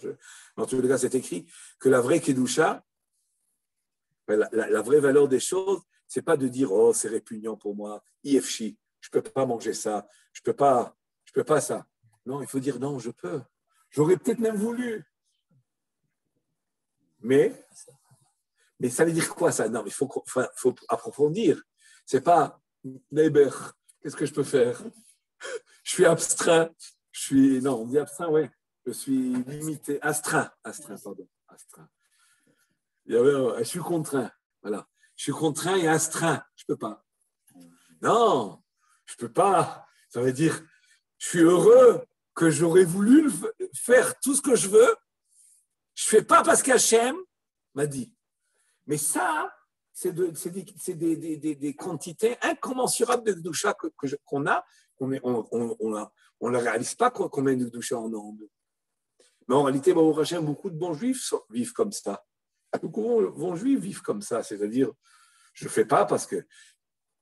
en tout cas, c'est écrit que la vraie Kedusha, la vraie valeur des choses, ce n'est pas de dire « Oh, c'est répugnant pour moi, IFC, je ne peux pas manger ça, je ne peux pas ça. » Non, il faut dire « Non, je peux. J'aurais peut-être même voulu. » Mais ça veut dire quoi ça? Non, il faut approfondir. Ce n'est pas « Neighbor, qu'est-ce que je peux faire? Je suis abstrait. Non, on dit abstrait, oui. Je suis limité. Astreint, pardon. Astreint. Je suis contraint. Voilà. Je suis contraint et astreint. Je ne peux pas. Non, je ne peux pas. Ça veut dire, je suis heureux que j'aurais voulu faire tout ce que je veux. Je ne fais pas parce qu'Hachem m'a dit. Mais ça, c'est des quantités incommensurables de doucha qu'on a. On ne réalise pas combien de doucha on a en nous. Mais en réalité, beaucoup de bons juifs vivent comme ça. Beaucoup de bons juifs vivent comme ça. C'est-à-dire, je ne fais pas parce que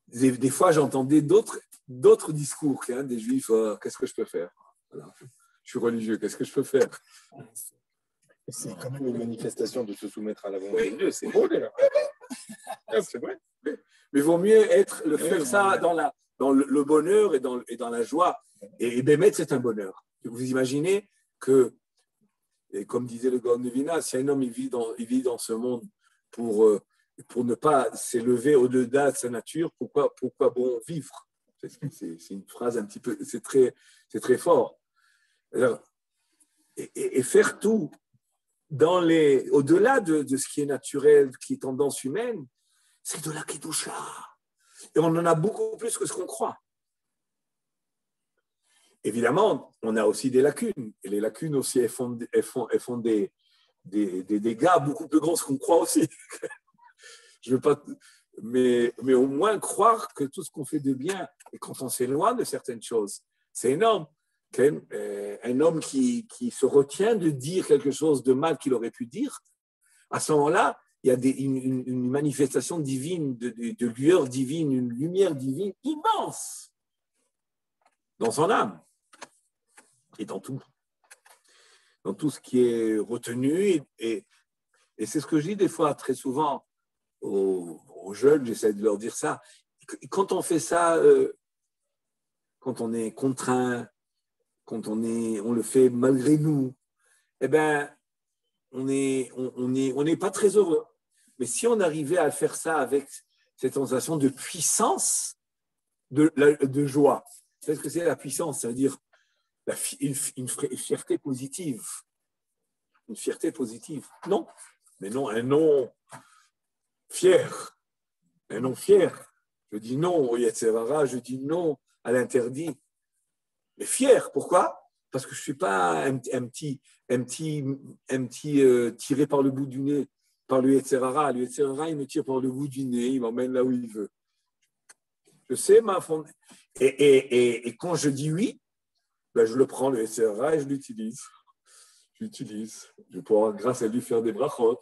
des fois, j'entendais d'autres discours des juifs. Qu'est-ce que je peux faire? Voilà. je suis religieux, qu'est-ce que je peux faire? C'est quand même une manifestation de se soumettre à la volonté de Dieu. C'est beau, c'est vrai. Mais il vaut mieux faire ça dans le bonheur et dans la joie. Et Bémet, c'est un bonheur. Vous imaginez que, et comme disait le Gaon de Vilna, si un homme il vit dans ce monde pour ne pas s'élever au-delà de sa nature, pourquoi bon vivre? C'est une phrase un petit peu, c'est très fort. Alors, et faire tout au-delà de ce qui est naturel, qui est tendance humaine, c'est de la kedusha. Et on en a beaucoup plus que ce qu'on croit. Évidemment, on a aussi des lacunes. Et les lacunes aussi, elles font des dégâts beaucoup plus grands que ce qu'on croit aussi. Je veux pas, mais au moins croire que tout ce qu'on fait de bien, et quand on s'éloigne de certaines choses, c'est énorme. Un homme qui se retient de dire quelque chose de mal qu'il aurait pu dire, à ce moment-là, il y a une manifestation divine, de lueur divine, une lumière divine immense dans son âme et dans tout ce qui est retenu. Et c'est ce que je dis des fois, très souvent, aux jeunes, j'essaie de leur dire ça. Quand on fait ça, quand on est contraint, quand on le fait malgré nous, eh ben, on n'est pas très heureux. Mais si on arrivait à faire ça avec cette sensation de puissance, de joie, c'est ce que c'est la puissance, ça veut dire une fierté positive. Une fierté positive. Non, mais non, un non fier. Un non fier. Je dis non au Yetzer Hara, je dis non à l'interdit. Mais fier, pourquoi? Parce que je ne suis pas un petit tiré par le bout du nez par le Yetzer Hara. Le Yetzer Hara, il me tire par le bout du nez, il m'emmène là où il veut. Je sais ma fondation. Et quand je dis oui, ben je le prends, le Yetzer Hara, et je l'utilise. Je vais pouvoir, grâce à lui, faire des brachot.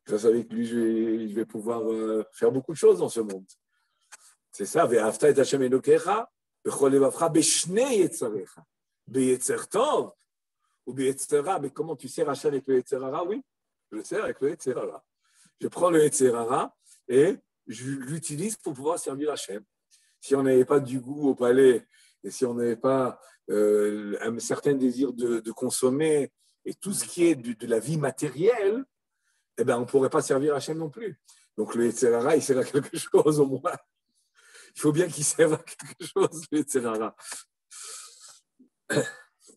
Grâce à lui, je vais pouvoir faire beaucoup de choses dans ce monde. C'est ça. Ve'ahavta et Hashem Elokecha b'chol levavcha b'shnei yetzarecha. Be'yetzer tov ou be'yetzer ra. Mais comment tu sers Hashem avec le Yetzer Hara? Oui, je le sers avec le Yetzer Hara. Je prends le Yetzer Hara et je l'utilise pour pouvoir servir Hashem. Si on n'avait pas du goût au palais et si on n'avait pas un certain désir de consommer et tout ce qui est de la vie matérielle, eh ben, on ne pourrait pas servir Hachem non plus. Donc le Yetzer Hara, il sert à quelque chose au moins. Il faut bien qu'il serve à quelque chose, le Yetzer Hara.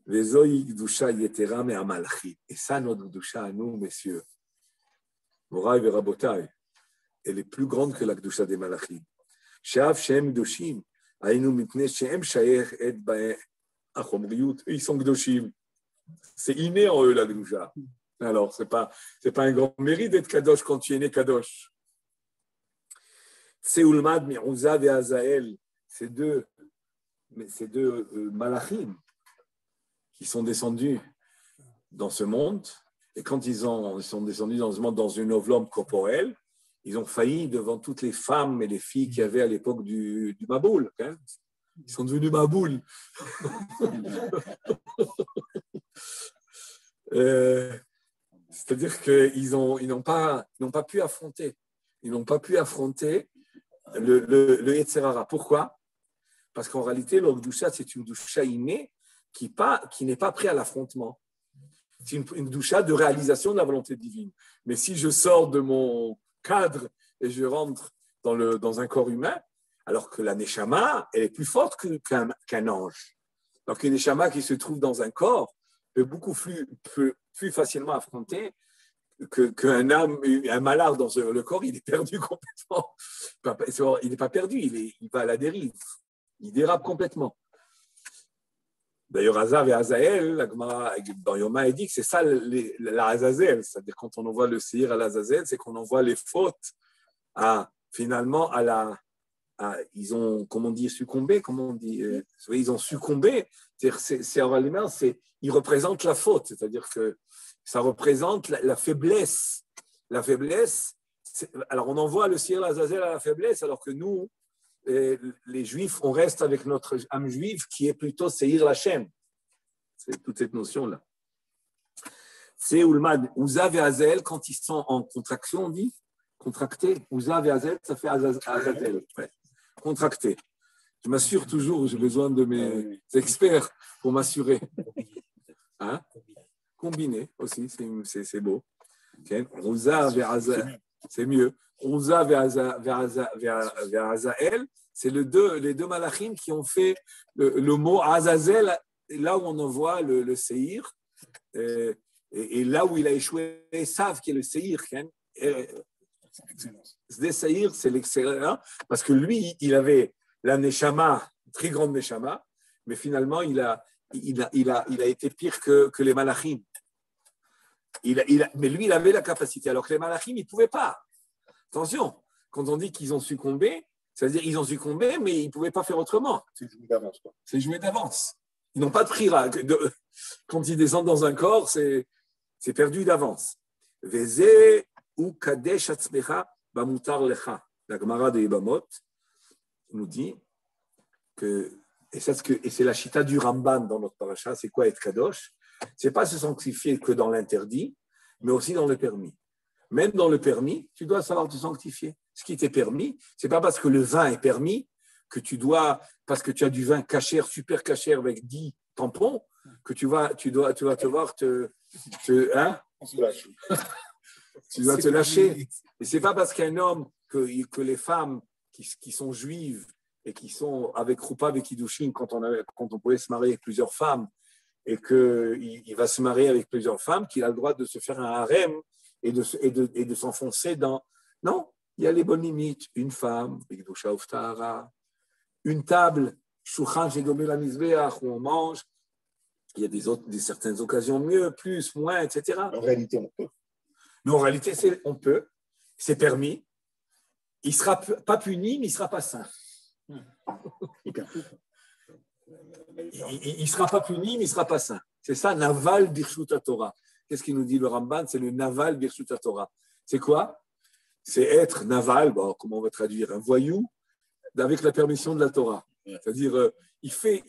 Les Oï Gdusha Yetera mais Amalchi. Et ça, notre Gdusha à nous, messieurs, Moraï et Rabotai, elle est plus grande que la Gdusha des Malachim. Sheav Shem Gdoshim, Aïnou Mitne Shem Shayer Et Bae Achomriut, ils sont Gdoshim. C'est inné en eux, la Gdusha. Alors, ce n'est pas un grand mérite d'être Kadosh quand tu es né Kadosh. Seulmad, Mirouza et Azael, ces deux malachim qui sont descendus dans ce monde, et quand ils sont descendus dans ce monde dans une enveloppe corporelle, ils ont failli devant toutes les femmes et les filles qu'il y avait à l'époque du Maboul. Hein. Ils sont devenus Maboul. C'est-à-dire qu'ils n'ont pas pu affronter. Ils n'ont pas pu affronter le Yetzer Hara. Pourquoi? Parce qu'en réalité, le Gdusha, c'est une Gdusha innée qui n'est pas prêt à l'affrontement. C'est une Gdusha de réalisation de la volonté divine. Mais si je sors de mon cadre et je rentre dans un corps humain, alors que la Neshama, elle est plus forte qu'un ange. Donc une Neshama qui se trouve dans un corps peut beaucoup plus facilement affronter qu'un âme, un malade dans le corps, il est perdu complètement. Il n'est pas perdu, il va à la dérive. Il dérape complètement. D'ailleurs, Azav et Azael, la Gemara dans Yoma, dit que c'est ça la Azazel. C'est-à-dire quand on envoie le Seir à l'Azazel, c'est qu'on envoie les fautes finalement ils ont, comment on dit, succombé, ils ont succombé. Ils représentent la faute, c'est-à-dire que ça représente la faiblesse. La faiblesse, alors on envoie le Seir l'Azazel à la faiblesse, alors que nous, les Juifs, on reste avec notre âme juive qui est plutôt Seir l'Hachem. C'est toute cette notion-là. C'est Ulmad, Ouza et Azel, quand ils sont en contraction, on dit contracté. Ouza et Azel, ça fait Azazel. Ouais. Contracté. Je m'assure toujours, j'ai besoin de mes experts pour m'assurer. Hein? Combiné aussi, c'est beau. Okay. Ouza et Azel, c'est mieux. Ouza et Azazel, c'est les deux malachim qui ont fait le mot Azazel, là où on en voit le Seir. Et là où il a échoué, Esav, qui est le Seir, ce Seir, c'est l'excellent, parce que lui, il avait la Neshama, très grande Neshama, mais finalement, il a été pire que les Malachim. Mais lui, il avait la capacité, alors que les Malachim, ils ne pouvaient pas. Attention, quand on dit qu'ils ont succombé, c'est-à-dire qu'ils ont succombé, mais ils ne pouvaient pas faire autrement. C'est joué d'avance, quoi. C'est joué d'avance. Ils n'ont pas de prira. Quand ils descendent dans un corps, c'est perdu d'avance. Veze ou kadesh atzmecha bamutar lecha. La Gemara de Yebamot nous dit que, et c'est la chita du Ramban dans notre paracha, c'est quoi être kadosh? C'est pas se sanctifier que dans l'interdit, mais aussi dans le permis. Même dans le permis, tu dois savoir te sanctifier. Ce qui t'est permis, c'est pas parce que le vin est permis que tu dois, parce que tu as du vin cachère, super cachère avec 10 tampons, que tu vas devoir hein? On se lâche. Tu dois te lâcher. Et c'est pas parce qu'un homme, que les femmes qui sont juives et qui sont avec Roupa, avec Kiddushin, quand on pouvait se marier avec plusieurs femmes, et qu'il va se marier avec plusieurs femmes, qu'il a le droit de se faire un harem et de s'enfoncer dans... Non, il y a les bonnes limites. Une femme, une table, où on mange. Il y a des certaines occasions mieux, plus, moins, etc. En réalité, on peut. Mais en réalité, on peut. C'est permis. Il ne sera pas puni, mais il ne sera pas saint. Il ne sera pas puni, mais il ne sera pas saint. C'est ça, Naval Birshut Torah. Qu'est-ce qu'il nous dit le Ramban? C'est le Naval Birshut Torah. C'est quoi? C'est être Naval, bon, comment on va traduire? Un voyou avec la permission de la Torah. C'est-à-dire, il fait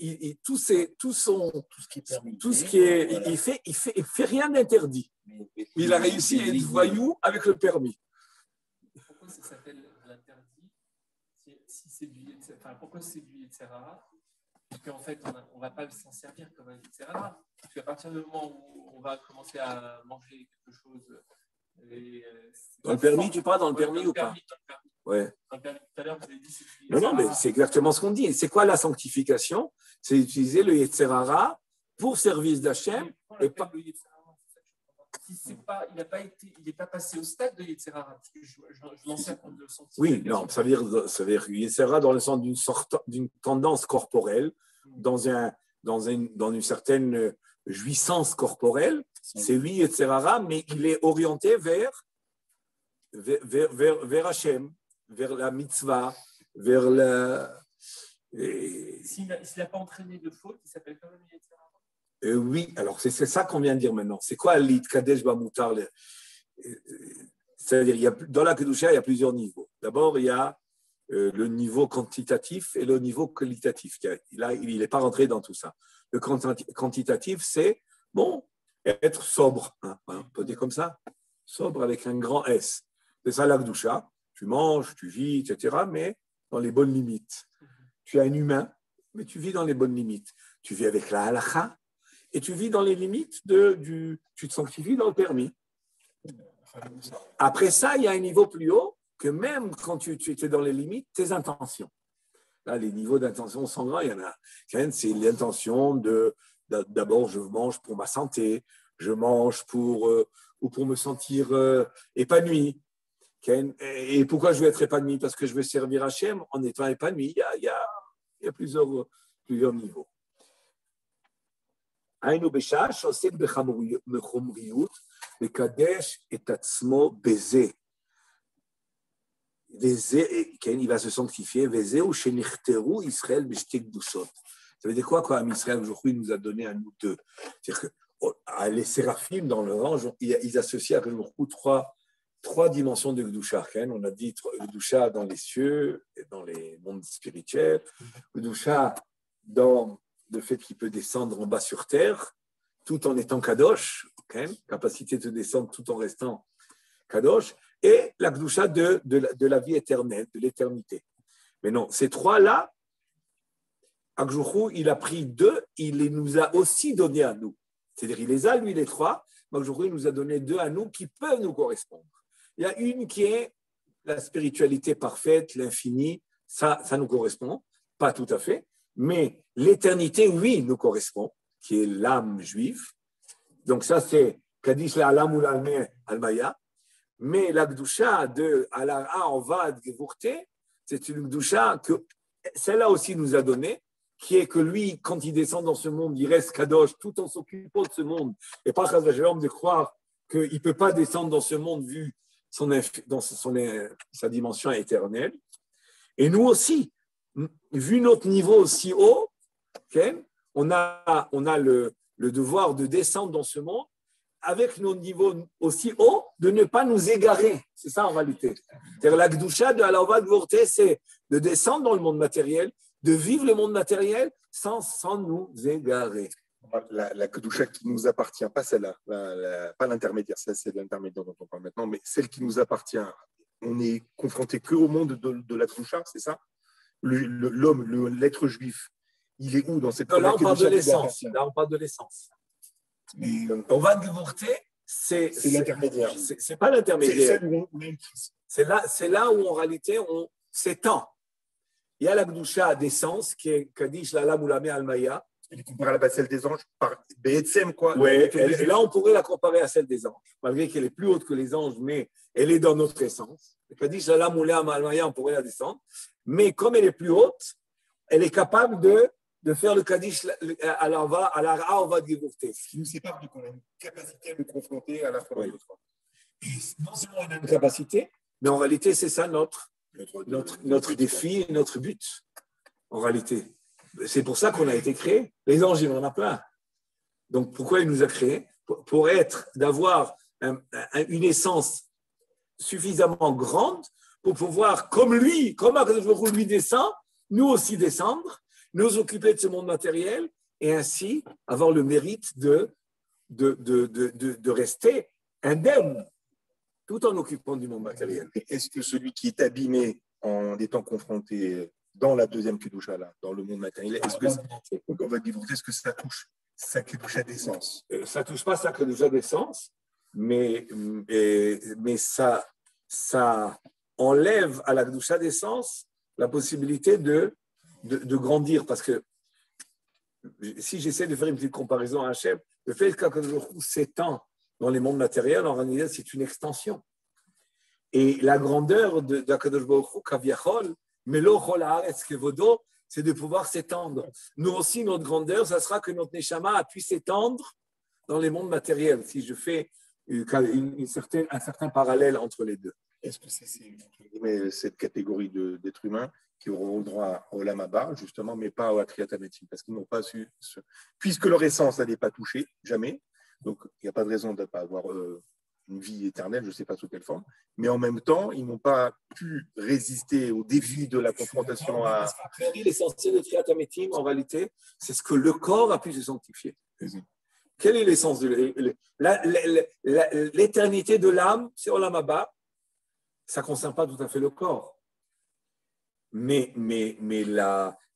rien d'interdit. Il a réussi à être voyou avec le permis. Pourquoi ça s'appelle l'interdit? Si c'est du pourquoi c'est du Yetzirah? Parce qu'en fait, on ne va pas s'en servir comme un Yetzirah. Parce qu'à partir du moment où on va commencer à manger quelque chose. Dans le permis, tu parles dans le permis ou pas? Ouais. Tout à l'heure, vous avez dit Non, mais c'est exactement ce qu'on dit. C'est quoi la sanctification? C'est utiliser le Yetzirah pour service d'Hachem et pas. Si il n'est pas passé au stade de Yetzirah, parce que je m'en sers comme le sentiment. Oui, non, ça veut dire Yetzirah dans le sens d'une tendance corporelle, dans une certaine jouissance corporelle. C'est lui Yetzirah, mais il est orienté vers Hachem, vers la mitzvah, vers la. S'il n'a pas entraîné de faute, il s'appelle quand même Yetzirah. Oui, alors c'est ça qu'on vient de dire maintenant. C'est quoi l'It Kadesh Bamutar? C'est-à-dire, dans la Kedusha, il y a plusieurs niveaux. D'abord, il y a le niveau quantitatif et le niveau qualitatif. Là, il n'est pas rentré dans tout ça. Le quantitatif, c'est, être sobre. Hein, on peut dire comme ça. Sobre avec un grand S. C'est ça la Kedusha. Tu manges, tu vis, etc., mais dans les bonnes limites. Tu es un humain, mais tu vis dans les bonnes limites. Tu vis avec la halakha, et tu vis dans les limites tu te sanctifies dans le permis. Après ça, il y a un niveau plus haut que même quand tu es dans les limites, tes intentions. Là, les niveaux d'intention sont grands. Il y en a. C'est l'intention d'abord, je mange pour ma santé, je mange pour me sentir épanoui. Et pourquoi je veux être épanoui? Parce que je veux servir Hachem en étant épanoui. Il y a plusieurs niveaux. היינו בשעה שעוסק בחומריות, מקדש את עצמו בזה. וזה, כן, il va se sanctifier, וזהו שנכתרו ישראל בשתי קדושות. Ça veut dire quoi quand Israël aujourd'hui nous a donné un nous deux? C'est-à-dire que les séraphim dans le range, ils associent à trois dimensions de Kedusha. On a dit Kedusha dans les cieux et dans les mondes spirituels, Kedusha dans le fait qu'il peut descendre en bas sur terre, tout en étant kadosh, capacité de descendre tout en restant kadosh, et la Kedusha de la vie éternelle, de l'éternité. Mais non, ces trois-là, Akjouchou, il a pris deux, il les nous a aussi donnés à nous. C'est-à-dire, il les a, lui, les trois, mais Akjouchou, il nous a donné deux à nous qui peuvent nous correspondre. Il y a une qui est la spiritualité parfaite, l'infini, ça nous correspond, pas tout à fait, mais l'éternité, oui, nous correspond, qui est l'âme juive. Donc ça, c'est Kadish la'alam ou l'almé al-maya. Mais la Kedusha de Alara Ovad Gevurte, c'est une Kedusha que celle-là aussi nous a donné, qui est que lui, quand il descend dans ce monde, il reste Kadosh tout en s'occupant de ce monde. Et pas de croire qu'il ne peut pas descendre dans ce monde vu sa dimension éternelle. Et nous aussi, vu notre niveau aussi haut, on a le devoir de descendre dans ce monde avec nos niveaux aussi hauts, de ne pas nous égarer. C'est ça en réalité. C'est-à-dire la Kedusha de Alava Gvorte, c'est de descendre dans le monde matériel, de vivre le monde matériel sans nous égarer. La Kedusha qui nous appartient, pas celle-là, pas l'intermédiaire, ça c'est l'intermédiaire dont on parle maintenant, mais celle qui nous appartient. On est confronté que au monde de la Kedusha, c'est ça? L'homme, l'être juif, il est où dans cette Là, on parle de l'essence. Là, on parle de l'essence. On va divorcer, c'est l'intermédiaire. C'est pas l'intermédiaire. C'est là où en réalité on s'étend. Il y a la Kedusha d'essence qui est Kadish Lala Moulame Almaya. Elle est comparée à celle des anges par BSM, quoi. Oui, et là on pourrait la comparer à celle des anges, malgré qu'elle est plus haute que les anges, mais elle est dans notre essence. Kadish Lala Moulame Almaya, on pourrait la descendre, mais comme elle est plus haute, elle est capable de faire le Kaddish à l'Ara, on va divorcer. Ce qui nous sépare de qu'on a une capacité à nous confronter à la fois. Et non seulement on a une capacité, mais en réalité, c'est ça notre défi, notre but, en réalité. C'est pour ça qu'on a été créé. Les anges, il en a plein. Donc, pourquoi il nous a créés? Pour d'avoir une essence suffisamment grande pour pouvoir, comme lui descend, nous aussi descendre, nous occuper de ce monde matériel et ainsi avoir le mérite de rester indemne tout en occupant du monde matériel. Est-ce que celui qui est abîmé en étant confronté dans la deuxième Kedusha, là, dans le monde matériel, est-ce que ça touche sa Kedusha d'essence? Ça ne touche pas sa Kedusha d'essence, mais ça enlève à la Kedusha d'essence la possibilité de grandir, parce que si j'essaie de faire une petite comparaison à Hachem, le fait qu'Akadosh Baruch Hu s'étend dans les mondes matériels, en réalité, c'est une extension. Et la grandeur d'Akadosh Baruch Hu, Kaviachol, Melo Chol Haaretz Kevodo, c'est de pouvoir s'étendre. Nous aussi, notre grandeur, ça sera que notre Neshama a pu s'étendre dans les mondes matériels, si je fais un certain parallèle entre les deux. Est-ce que c'est cette catégorie d'êtres humains qui auront le droit au Olam Haba, justement, mais pas au Atriat Hametim, parce qu'ils n'ont pas su, puisque leur essence n'est pas touchée, jamais, donc il n'y a pas de raison de ne pas avoir une vie éternelle, je ne sais pas sous quelle forme, mais en même temps, ils n'ont pas pu résister au défi de la confrontation à... L'essentiel de Atriat Hametim, en réalité, c'est ce que le corps a pu se sanctifier. Quelle est l'essence de l'éternité de l'âme, c'est Olam Haba, ça ne concerne pas tout à fait le corps. Mais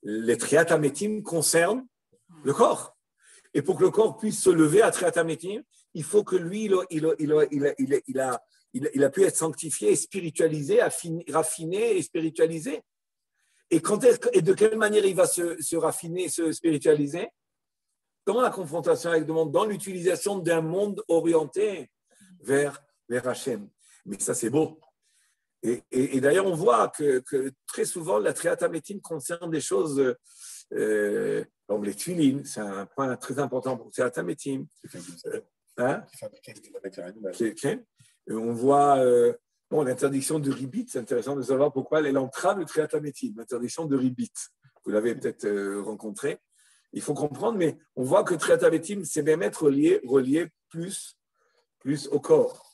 les Triat Hametim concernent le corps. Et pour que le corps puisse se lever à Triat Hametim, il faut que lui, il a pu être sanctifié et spiritualisé, raffiné et spiritualisé. Et de quelle manière il va se raffiner, se spiritualiser? Dans la confrontation avec le monde, dans l'utilisation d'un monde orienté vers Hachem. Mais ça, c'est beau. Et d'ailleurs, on voit que très souvent, la Triat Hametim concerne des choses comme les tuilines, c'est un point très important pour Triat Hametim. On voit l'interdiction de ribit, c'est intéressant de savoir pourquoi elle entrave le Triat Hametim, l'interdiction de ribit. Vous l'avez peut-être rencontré. Il faut comprendre, mais on voit que Triat Hametim, c'est même être relié plus au corps.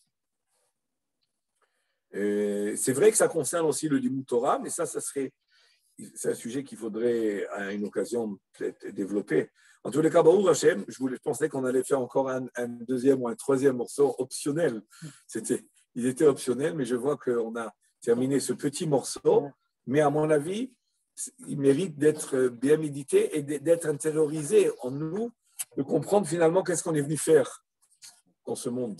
C'est vrai que ça concerne aussi le Limud Torah, mais c'est un sujet qu'il faudrait à une occasion peut-être développer. En tous les cas, Baruch Hashem, je pensais qu'on allait faire encore un deuxième ou un troisième morceau optionnel. Ils étaient optionnels, mais je vois qu'on a terminé ce petit morceau. Mais à mon avis, il mérite d'être bien médité et d'être intériorisé en nous, de comprendre finalement qu'est-ce qu'on est venu faire dans ce monde.